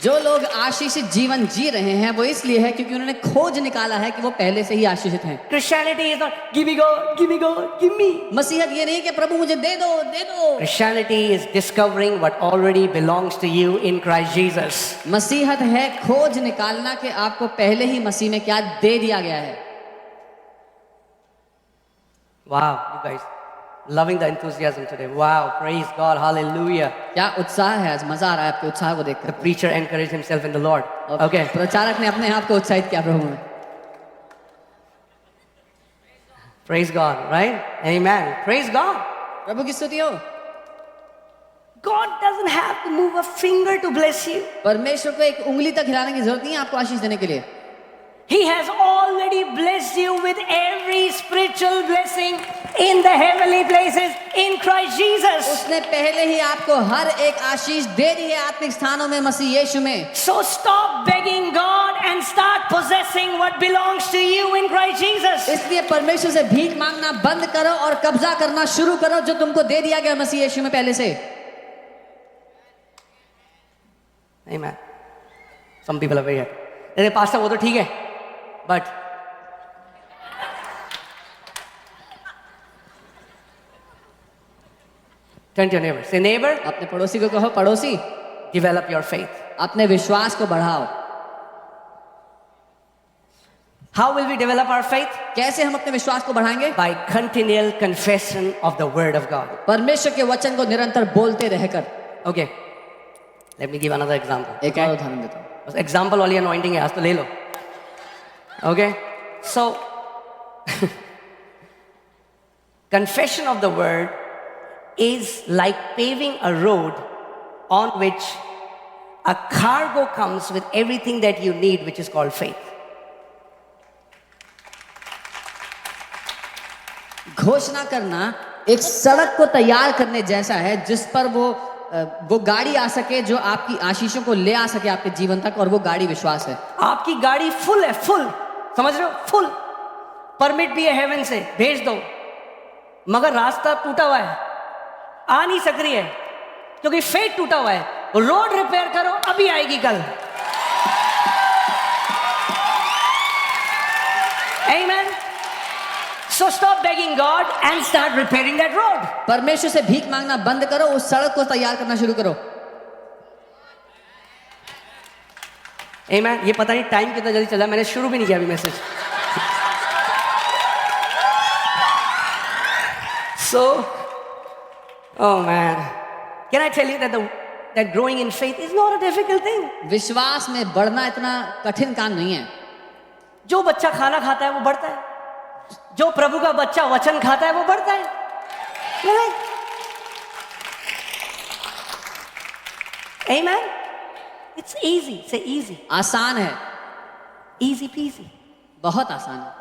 जो लोग आशीषित जीवन जी रहे हैं वो इसलिए है क्योंकि उन्होंने खोज निकाला है कि वो पहले से ही आशीषित हैं। Christianity is not give me God, give me God, give me. मसीहत ये नहीं कि प्रभु मुझे दे दो दे दो। Christianity is discovering what already belongs to you in Christ Jesus. मसीहत है खोज निकालना कि आपको पहले ही मसीह में क्या दे दिया गया है। Wow, you guys loving the enthusiasm today. Wow, praise God, hallelujah. क्या उत्साह है आज, मजा आ रहा है आपके उत्साह को The देखकर। preacher encouraged himself in the Lord. और Okay. प्रचारक ने अपने आप को उत्साहित किया प्रभु में। Praise God, right? Amen. Praise God. प्रभु की स्तुति हो। God doesn't have to move a finger to bless you. परमेश्वर को एक उंगली तक हिलाने की जरूरत नहीं है आपको आशीष देने के लिए। He has already blessed you with every spiritual blessing in the heavenly places in Christ Jesus. उसने पहले ही आपको हर एक आशीष दे दी है आत्मिक स्थानों में मसीह यीशु में। So stop begging God and start possessing what belongs to you in Christ Jesus. इसलिए परमेश्वर से भीख मांगना बंद करो और कब्जा करना शुरू करो जो तुमको दे दिया गया मसीह यीशु में पहले से। Amen. Some people are very happy. अरे पास्टर वो तो ठीक है, but turn to your neighbor. Say, neighbor, अपने पड़ोसी को कहो, पड़ोसी develop your faith. अपने विश्वास को बढ़ाओ। How will we develop our faith? कैसे हम अपने विश्वास को बढ़ाएंगे? By continual confession of the word of God. परमेश्वर के वचन को निरंतर बोलते रहकर। Okay. Let me give another example. एक और उदाहरण देता हूँ। बस example वाली anointing है, आज तो ले लो. Okay. So confession of the word is like paving a road on which a cargo comes with everything that you need, which is called faith. घोषणा करना एक सड़क को तैयार करने जैसा है जिस पर वो गाड़ी आ सके जो आपकी आशीषों को ले आ सके आपके जीवन तक, और वो गाड़ी विश्वास है। आपकी गाड़ी फुल है, फुल, समझ रहे हो, फुल परमिट भी है हेवन से, भेज दो, मगर रास्ता टूटा हुआ है, आ नहीं सक रही है क्योंकि फेथ टूटा हुआ है। रोड रिपेयर करो, अभी आएगी कल। Amen. So stop begging God and start repairing that road. परमेश्वर से भीख मांगना बंद करो, उस सड़क को तैयार करना शुरू करो। Amen. ये पता नहीं टाइम कितना जल्दी चला, मैंने शुरू भी नहीं किया अभी message. So, oh man, can I tell you that growing in faith is not a difficult thing. विश्वास में बढ़ना इतना कठिन काम नहीं है। जो बच्चा खाना खाता है वो बढ़ता है, जो प्रभु का बच्चा वचन खाता है वो बढ़ता है। Right? Amen. It's easy. Say easy. आसान है, Easy peasy. बहुत आसान है।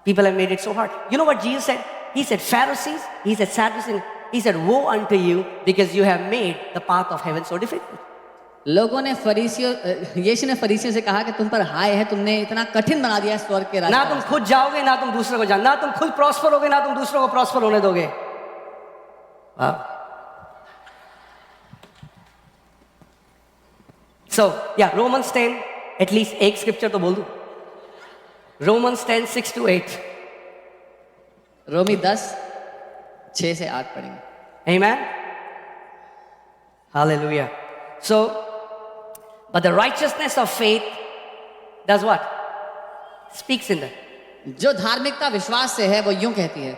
People have made it so hard. You know what Jesus said? He said, Pharisees, he said, Sadducees, he said, woe unto you because you have made the path of heaven so difficult. लोगों ने फरीसियों यीशु ने फरीसियों से कहा कि तुम पर हाय है, तुमने इतना कठिन बना दिया स्वर्ग के ना तुम रास्ते। खुद जाओगे, ना तुम दूसरों को ना तुम खुद प्रॉस्पर होगे, ना तुम दूसरों को प्रॉस्पर होने दोगे। So, yeah, Romans 10, at least एक scripture तो बोल दूं। Romans 10, 6 to 8. रोमी 10, 6 से 8 पढ़ेंगे। Amen. Hallelujah. So, but the righteousness of faith does what? Speaks in that. जो धार्मिकता विश्वास से है वो यूं कहती है,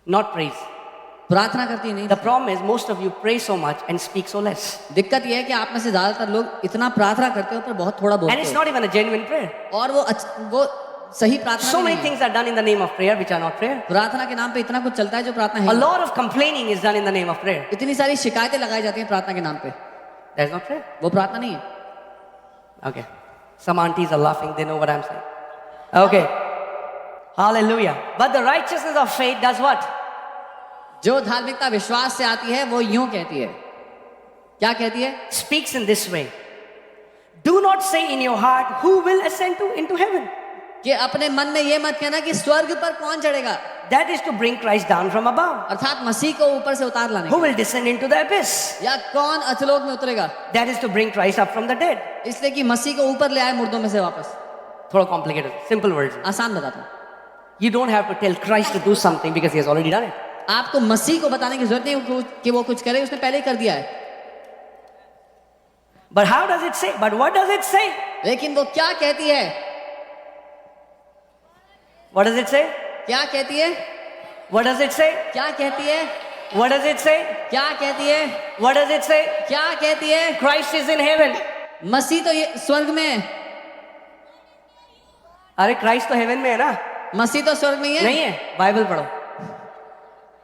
Not praise. प्रार्थना करती नहीं। The problem is most of you pray so much and speak so less. दिक्कत यह है कि आप में से ज्यादातर लोग इतना प्रार्थना करते हो पर बहुत थोड़ा And बोलते it's हो, not even a genuine prayer. और वो सही प्रार्थना So भी many नहीं है। things are done in the name of prayer which are not prayer. प्रार्थना के नाम पे इतना कुछ चलता है जो प्रार्थना A है। lot of complaining is done in the name of prayer. इतनी सारी शिकायतें लगाई जाती हैं प्रार्थना के नाम पे, That's not prayer. वो प्रार्थना नहीं है। Okay. Some aunties are laughing, they know what I'm saying. Okay. Hallelujah. But the righteousness of faith does what? जो धार्मिकता विश्वास से आती है वो यूं कहती है, क्या कहती है? Speaks in this way. Do not say in your heart, who will ascend into heaven? कि अपने मन में ये मत कहना कि स्वर्ग पर कौन चढ़ेगा, That is to bring Christ down from above. अर्थात मसीह को ऊपर से उतार लाने Who के will descend into the abyss? लिए। या कौन अधोलोक में उतरेगा, That is to bring Christ up from the dead. इसलिए कि मसीह को ऊपर ले आए मुर्दों में से वापस। थोड़ा complicated. Simple words. आसान बताता हूँ, You don't have to tell Christ to do something because he has already done it. आपको मसीह को बताने की जरूरत नहीं कि वो कुछ करे, उसने पहले ही कर दिया है। But how does it say? But what does it say? लेकिन वो क्या कहती है? What does it say? क्या कहती है? What does it say? क्या कहती है? What does it say? क्या कहती है? What does it say? क्या कहती है? Christ is in heaven. मसीह तो ये स्वर्ग में है। अरे क्राइस्ट तो हेवन में है ना? मसीह तो स्वर्ग में ही है। नहीं है, बाइबल पढ़ो।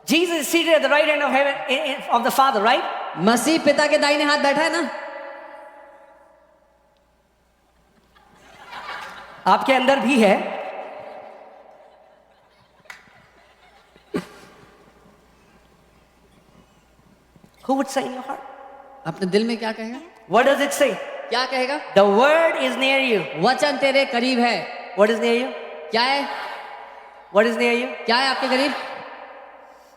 Jesus is seated at the right hand of heaven of the Father, right? मसीह पिता के दाहिने हाथ बैठा है ना? आपके अंदर भी है। Who would say in your heart? अपने दिल में क्या कहेगा? What does it say? क्या कहेगा? The word is near you. वचन तेरे करीब है. What is near you? क्या है? What is near you? क्या है आपके करीब?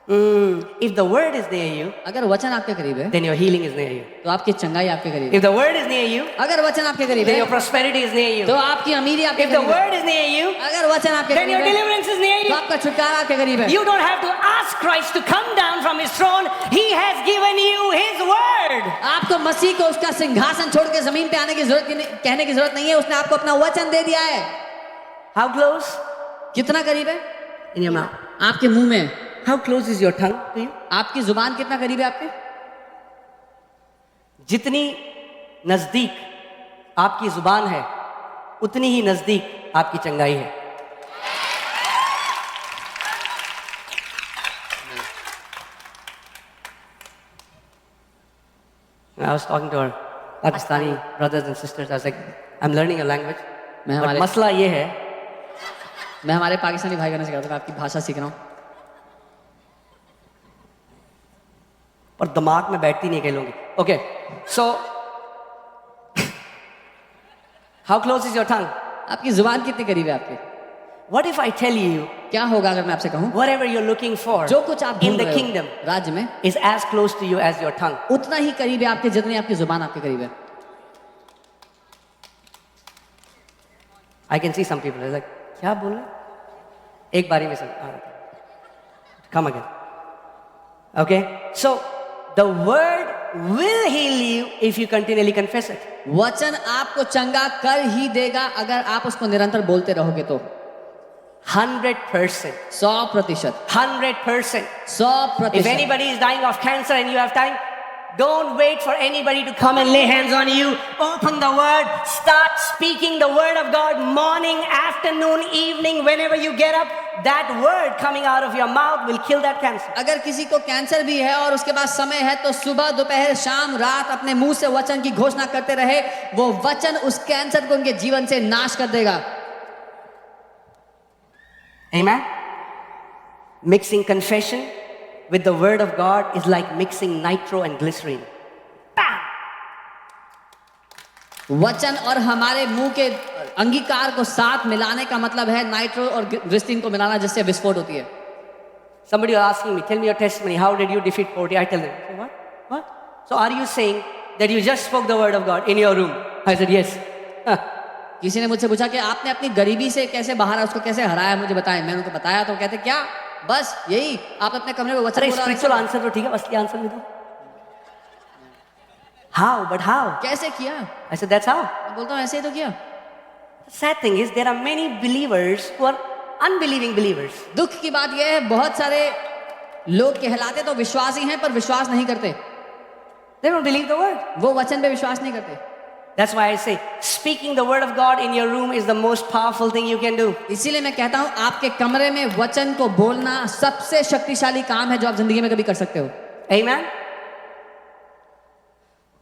If the word is near you, अगर वचन आपके करीब है then your healing is near you. तो आपकी चंगाई आपके करीब है. If the word is near you, अगर वचन आपके करीब then है your prosperity is near you. तो आपकी अमीरी आपके If the करीब है. word is near you, अगर वचन आपके then your करीब है deliverance is near तो you. आपका छुटकारा आपके करीब है. You don't have to ask Christ to come down from his throne. He has given you his word. आपको मसीह को उसका सिंहासन छोड़ के जमीन पे आने की जरूरत कहने की जरूरत नहीं है. उसने आपको अपना वचन दे दिया है. How close? कितना करीब है? In your mouth. आपके मुंह में. How close is your tongue to you? आपकी जुबान कितना करीब है आपके? जितनी नजदीक आपकी जुबान है, उतनी ही नजदीक आपकी चंगाई है. I was talking to our Pakistani brothers and sisters. I was like, I'm learning a language. मैं But हमारे मसला ये है, मैं हमारे पाकिस्तानी भाई बहनों से कहता हूँ आपकी भाषा सीख रहा हूँ. और दिमाग में बैठती नहीं कई लोगों की. Okay, so how close is your tongue? आपकी जुबान कितनी करीब है आपके? What if I tell you क्या होगा अगर मैं आपसे कहूँ whatever you're looking for जो कुछ आप in ढूंढ the रहे हो kingdom राज्य में is as close to you as your tongue? उतना ही करीब है आपके जितनी आपकी जुबान आपके करीब है. I can see some people are like, क्या बोल रहे? एक बारी में सब. Come again. Okay, so the word will heal you if you continually confess it. वचन आपको चंगा कर ही देगा अगर आप उसको निरंतर बोलते रहोगे तो. 100%. 100%. 100%. 100%. If anybody is dying of cancer and you have time, don't wait for anybody to come and lay hands on you. Open the word, start speaking the word of God morning, afternoon, evening, whenever you get up. That word coming out of your mouth will kill that cancer. अगर किसी को cancer भी है और उसके पास समय है तो सुबह दोपहर शाम रात अपने मुंह से वचन की घोषणा करते रहे. वो वचन उस कैंसर को उनके जीवन से नाश कर देगा. Amen? Mixing confession with the word of God is like mixing nitro and glycerine. वचन और हमारे मुंह के अंगीकार को साथ मिलाने का मतलब है नाइट्रो और ग्लिसरीन को मिलाना जिससे विस्फोट होती है. Somebody was asking me, tell me your testimony. How did you defeat poverty? I tell them, "So what? What? So are you saying that you just spoke the word of God in your room?" I said, yes. किसी ने मुझसे पूछा कि आपने अपनी गरीबी से कैसे बाहर उसको कैसे हराया मुझे बताएं. मैंने उनको बताया तो कहते क्या बस यही आप अपने कमरे में वचन अरे बोला. स्पिरिचुअल आंसर तो ठीक है, असली आंसर भी दो. How? But how? कैसे किया? I said, that's how. मैं बोलता हूँ ऐसे ही तो किया. The sad thing is there are many believers who are unbelieving believers. दुख की बात यह है बहुत सारे लोग कहलाते तो विश्वासी हैं पर विश्वास नहीं करते. They don't believe the word. वो वचन पे विश्वास नहीं करते. That's why I say speaking the word of God in your room is the most powerful thing you can do. इसीलिए मैं कहता हूँ आपके कमरे में वचन को बोलना सबसे शक्तिशाली काम है जो आप जिंदगी में कभी कर सकते हो. Amen?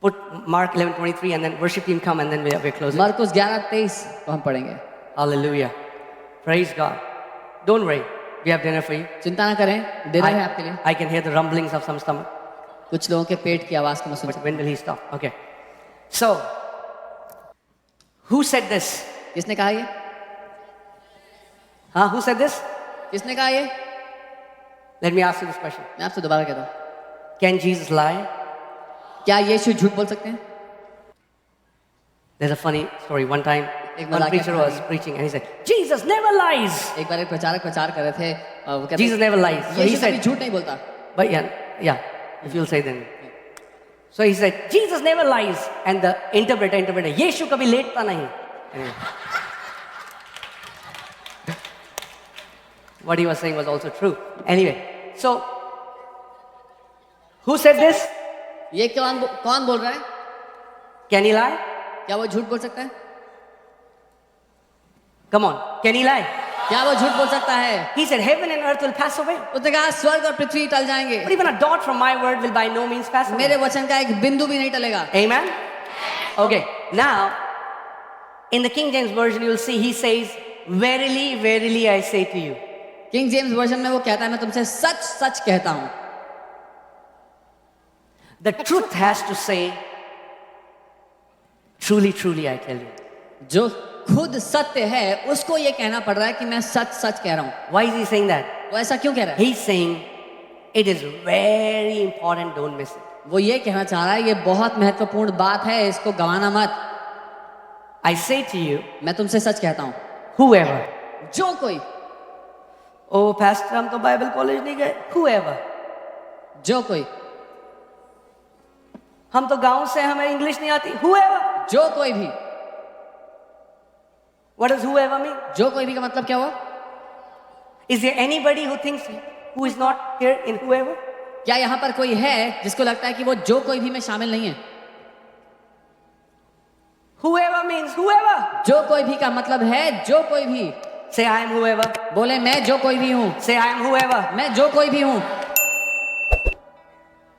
Put Mark 11:23 and then worship team come and then we're closing. मरकुस 11:23 को हम पढ़ेंगे. Hallelujah. Praise God. Don't worry. We have dinner for you. चिंता ना करें डिनर है आपके लिए. I can hear the rumblings of some stomach. कुछ लोगों के पेट की आवाज को मैं सुन But सकता when will he stop? Okay. So, who said this? हूं. किसने कहा ये? Who said this? किसने कहा ये? Let me ask you this question. मैं आपसे दोबारा कहता हूँ. Can Jesus lie? क्या यीशु झूठ बोल सकते हैं? There's a funny story. One time, एक one मजाकिया preacher was कहानी. preaching and he said, Jesus never lies. एक बार एक प्रचारक प्रचार कर रहे थे. वो कहते Jesus never lies. So he यीशु कभी said, झूठ नहीं बोलता. but yeah, if you'll say then. So he said, Jesus never lies. And the interpreter, Yeshu kabhi लेटता नहीं. Anyway. What he was saying was also true. Anyway, so who said this? ये कौन बोल रहा है? Can he lie? क्या वो झूठ बोल सकता है? Come on, can he lie? क्या वो झूठ बोल सकता है? He said, heaven and earth will pass away. उसने कहा स्वर्ग और पृथ्वी टल जाएंगे. But even a dot from my word will by no means pass away. मेरे वचन का एक बिंदु भी नहीं टलेगा. Amen? Okay, now, in the King James Version, you'll see he says, verily, verily, I say to you. King James version में वो कहता है मैं तुमसे सच सच कहता हूं. The truth has to say, truly, truly, I tell you. जो खुद सत्य है उसको ये कहना पड़ रहा है कि मैं सच सच कह रहा हूं। Why is he saying that? वो ऐसा क्यों कह रहा है? He's saying it is very important, don't miss it. वो ये कहना चाह रहा है ये बहुत महत्वपूर्ण बात है, इसको गंवाना मत। I say to you, मैं तुमसे सच कहता हूं, whoever, जो कोई, oh pastor हम तो बाइबल कॉलेज नहीं गए, whoever, जो कोई, हम तो गांव से हमें इंग्लिश नहीं आती, whoever. जो कोई भी। What does whoever mean? जो कोई भी का मतलब क्या हुआ? Is there anybody who thinks who is not here in whoever? क्या यहाँ पर कोई है जिसको लगता है कि वो जो कोई भी में शामिल नहीं है? Whoever means whoever. जो कोई भी का मतलब है जो कोई भी। Say I am whoever. बोले मैं जो कोई भी हूँ। Say I am whoever. मैं जो कोई भी हूँ।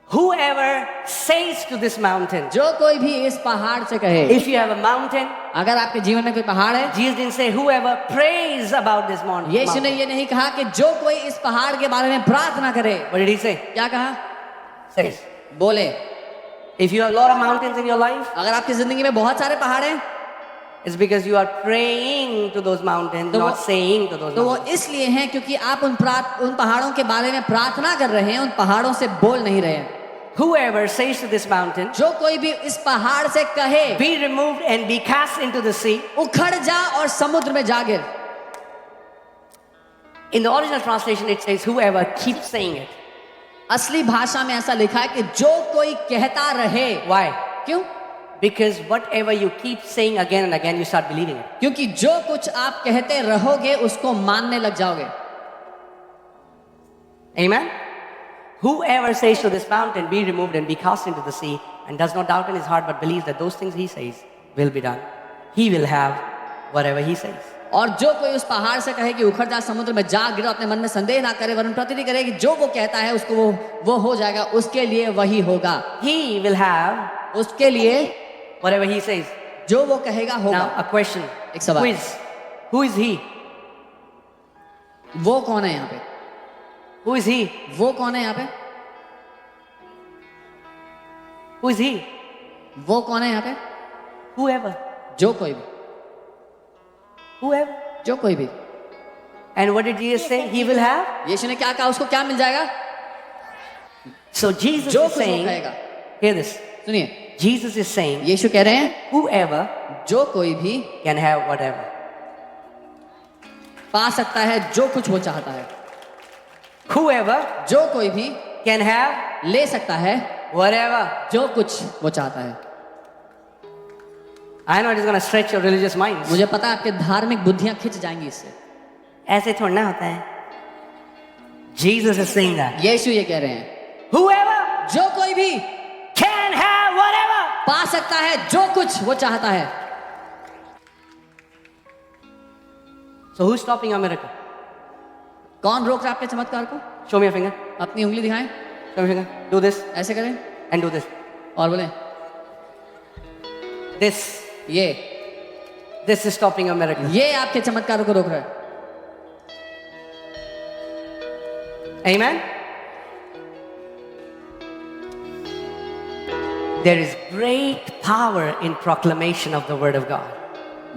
Whoever says to this mountain, जो कोई भी इस पहाड़ से कहे। if you have a mountain, अगर आपके जीवन में कोई पहाड़ है, Jesus didn't say whoever prays about this mountain. यीशु ने ये नहीं कहा कि जो कोई इस पहाड़ के बारे में प्रार्थना करे। What did he say? क्या कहा? Says, बोले if you have a lot of mountains in your life, अगर आपकी जिंदगी में बहुत सारे पहाड़ हैं, it's because you are praying to those mountains, तो not saying to those तो वो mountains. इसलिए हैं क्योंकि आप उन पहाड़ों के बारे में प्रार्थना कर रहे हैं, उन पहाड़ों से बोल नहीं रहे हैं। Whoever says to this mountain, जो कोई भी इस पहाड़ से कहे, be removed and be cast into the sea. उखड़ जा और समुद्र में जा गिर। In the original translation, it says whoever keeps saying it. असली भाषा में ऐसा लिखा है कि जो कोई कहता रहे। Why? क्यों? Because whatever you keep saying again and again, you start believing it. क्योंकि जो कुछ आप कहते रहोगे उसको मानने लग जाओगे। Amen? Whoever says to this mountain, be removed and be cast into the sea, and does not doubt in his heart but believes that those things he says will be done, he will have whatever he says. और जो कोई उस पहाड़ से कहे कि उखड़ जा समुद्र में जा गिरो, अपने मन में संदेह ना करे वरन प्रतिज्ञा करे कि जो वो कहता है उसको वो हो जाएगा, उसके लिए वही होगा। He will have उसके लिए whatever he says. जो वो कहेगा होगा। Now, a question. एक सवाल। Who is he? वो कौन है यहाँ पे? Who is he? वो कौन है यहाँ पे? Who is he? वो कौन है यहाँ पे? Whoever. जो कोई भी। Whoever. जो कोई भी। And what did Jesus say? He will have? यीशु ने क्या कहा? उसको क्या मिल जाएगा? So Jesus जो is कुछ वो saying, कहेगा। hear this. सुनिए, Jesus is saying, यीशु कह रहे हैं whoever जो कोई भी can have whatever. पा सकता है जो कुछ वो चाहता है। Whoever जो कोई भी can have ले सकता है whatever. जो कुछ वो चाहता है। I know it is going to stretch your religious minds. मुझे पता है आपके धार्मिक बुद्धियां खिंच जाएंगी इससे। ऐसे थोड़ा ना होता है. Jesus is saying that. यीशु ये कह रहे हैं Whoever जो कोई भी can have whatever. पा सकता है जो कुछ वो चाहता है। So who's stopping your miracle? कौन रोक रहा है आपके चमत्कार को? Show me your finger. अपनी उंगली दिखाएं, Show me your finger. Do this ऐसे करें and do this. और बोले This. ये This is stopping your miracle. ये आपके चमत्कारों को रोक रहा है। Amen. There is great power in proclamation of the word of God.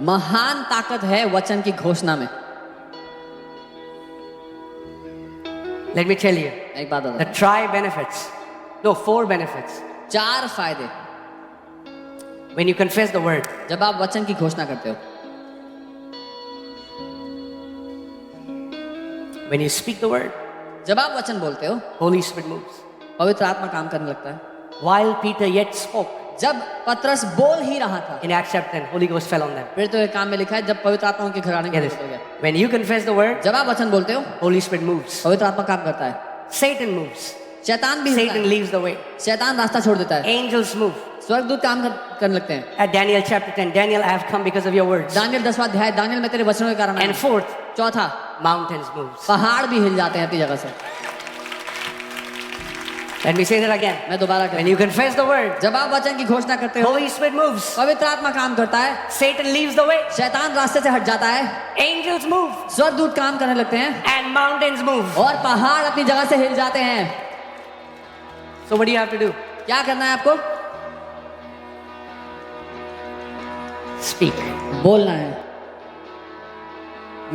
महान ताकत है वचन की घोषणा में। Let me tell you, एक बात the बता, tri benefits. No, 4 benefits. 4 फायदे When you confess the word, जब आप वचन की घोषणा करते हो। when you speak the word, जब आप वचन बोलते हो, Holy Spirit moves. पवित्र आत्मा काम करने लगता है। While Peter yet spoke, जब पतरस बोल ही रहा था, in Acts chapter 10, Holy Ghost fell on them. फिर तो एक काम में लिखा है जब पवित्र आत्मा उनके घर आने Get के this. हो गया। When you confess the word, जब आप वचन बोलते हो, Holy Spirit moves. पवित्र आत्मा काम करता है। Satan moves. शैतान भी हिलता Satan है। leaves the way. शैतान रास्ता छोड़ देता है। Angels move. स्वर्गदूत काम करने लगते हैं। At Daniel chapter 10, Daniel, I have come because of your words. Daniel 10वां अध्याय, दानियल में तेरे वचनों के कारण आया। And fourth, चौथा, mountains moves. पहाड़ भी हिल जाते हैं अपनी जगह से। Let me say that again. मैं दोबारा When कहूँ, you confess the word, जब आप वचन की घोषणा करते हो, Holy Spirit moves. पवित्र आत्मा काम करता है। Satan leaves the way. शैतान रास्ते से हट जाता है। Angels move. स्वर्गदूत काम करने लगते हैं And mountains move. और पहाड़ अपनी जगह से हिल जाते हैं। So what do you have to do? क्या करना है आपको? Speak. बोलना है.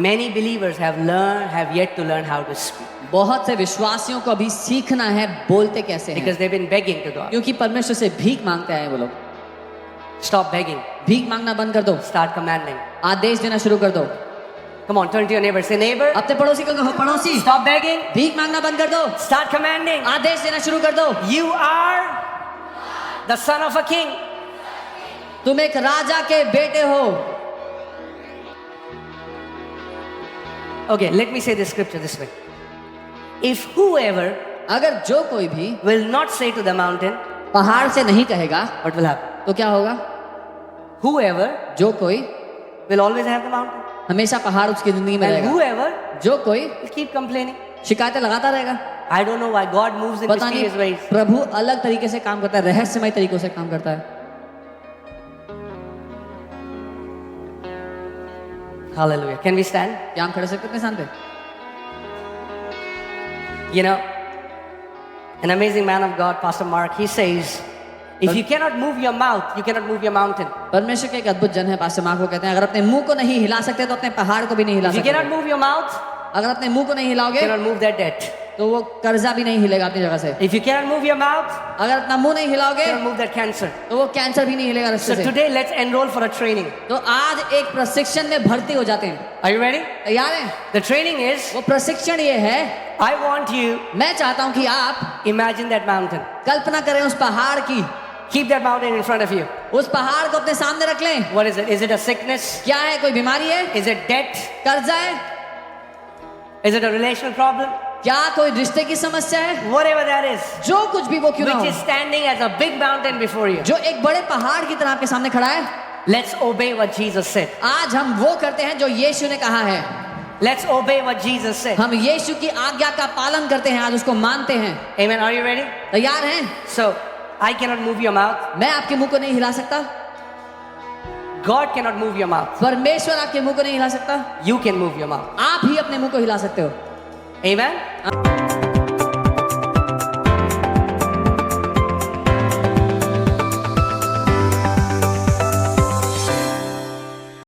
Many believers have yet to learn how to speak बहुत से विश्वासियों को अभी सीखना है बोलते कैसे हैं, because they've been begging to God. क्योंकि परमेश्वर से भीख मांगते आए वो लोग. Stop begging. भीख मांगना बंद कर दो. Start commanding. आदेश देना शुरू कर दो. Come on, turn to your neighbor. Say, neighbor, अपने पड़ोसी को कहो, पड़ोसी stop begging. भीख मांगना बंद कर दो. Start commanding. आदेश देना शुरू कर दो. You are the son of a king. तुम एक राजा के बेटे हो. Okay, let me say this scripture this way. If whoever अगर जो कोई भी will not say to the mountain, पहाड़ से नहीं कहेगा what will happen? तो क्या होगा? Whoever जो कोई will always have the mountain. हमेशा पहाड़ उसकी जिंदगी में And रहेगा. whoever जो कोई will keep complaining. शिकायतें लगाता रहेगा. I don't know why God moves in पता नहीं mysterious ways. प्रभु अलग तरीके से काम करता है, रहस्यमय तरीकों से काम करता है. Hallelujah. Can we stand? क्या हम खड़े सकते हैं शांत पे? You know, an amazing man of God, Pastor Mark, he says, if you cannot move your mouth, you cannot move your mountain. परमेश्वर के एक अद्भुत जन है पास्टर मार्क, वो कहते हैं अगर अपने मुंह को नहीं हिला सकते तो अपने पहाड़ को भी नहीं हिला If you सकते. cannot move your mouth, अगर अपने मुंह को नहीं you हिलाओगे cannot move that debt. तो वो कर्जा भी नहीं हिलेगा अपनी जगह से. If you cannot move your mouth, अगर अपना मुंह नहीं हिलाओगे you cannot move that cancer. तो वो कैंसर भी नहीं हिलेगा So रास्ते से. today, let's enroll for a training. तो आज एक प्रशिक्षण में भर्ती हो जाते हैं. Are you ready? तैयार हैं? The training is, वो प्रशिक्षण ये है, I want you, मैं चाहता हूं कि आप imagine that mountain. कल्पना करें उस पहाड़ की. Keep that mountain in front of you. उस पहाड़ को अपने सामने रख लें. What is it? Is it a sickness? क्या है? कोई बीमारी है? Is it debt? कर्जा है? Is it a relational problem? क्या कोई रिश्ते की समस्या है? Whatever that is, जो कुछ भी वो क्यों ना which हो, is standing as a big mountain before you. जो एक बड़े पहाड़ की तरह आपके सामने खड़ा है, Let's obey what Jesus said. आज हम वो करते हैं जो यीशु ने कहा है. Let's obey what Jesus said. हम यीशु की आज्ञा का पालन करते हैं, आज उसको मानते हैं. Amen. Are you ready? तैयार हैं? So, I cannot move your mouth. मैं आपके मुंह को नहीं हिला सकता. God cannot move your mouth. परमेश्वर आपके मुंह को नहीं हिला सकता. You can move your mouth. आप ही अपने मुंह को हिला सकते हो. Amen.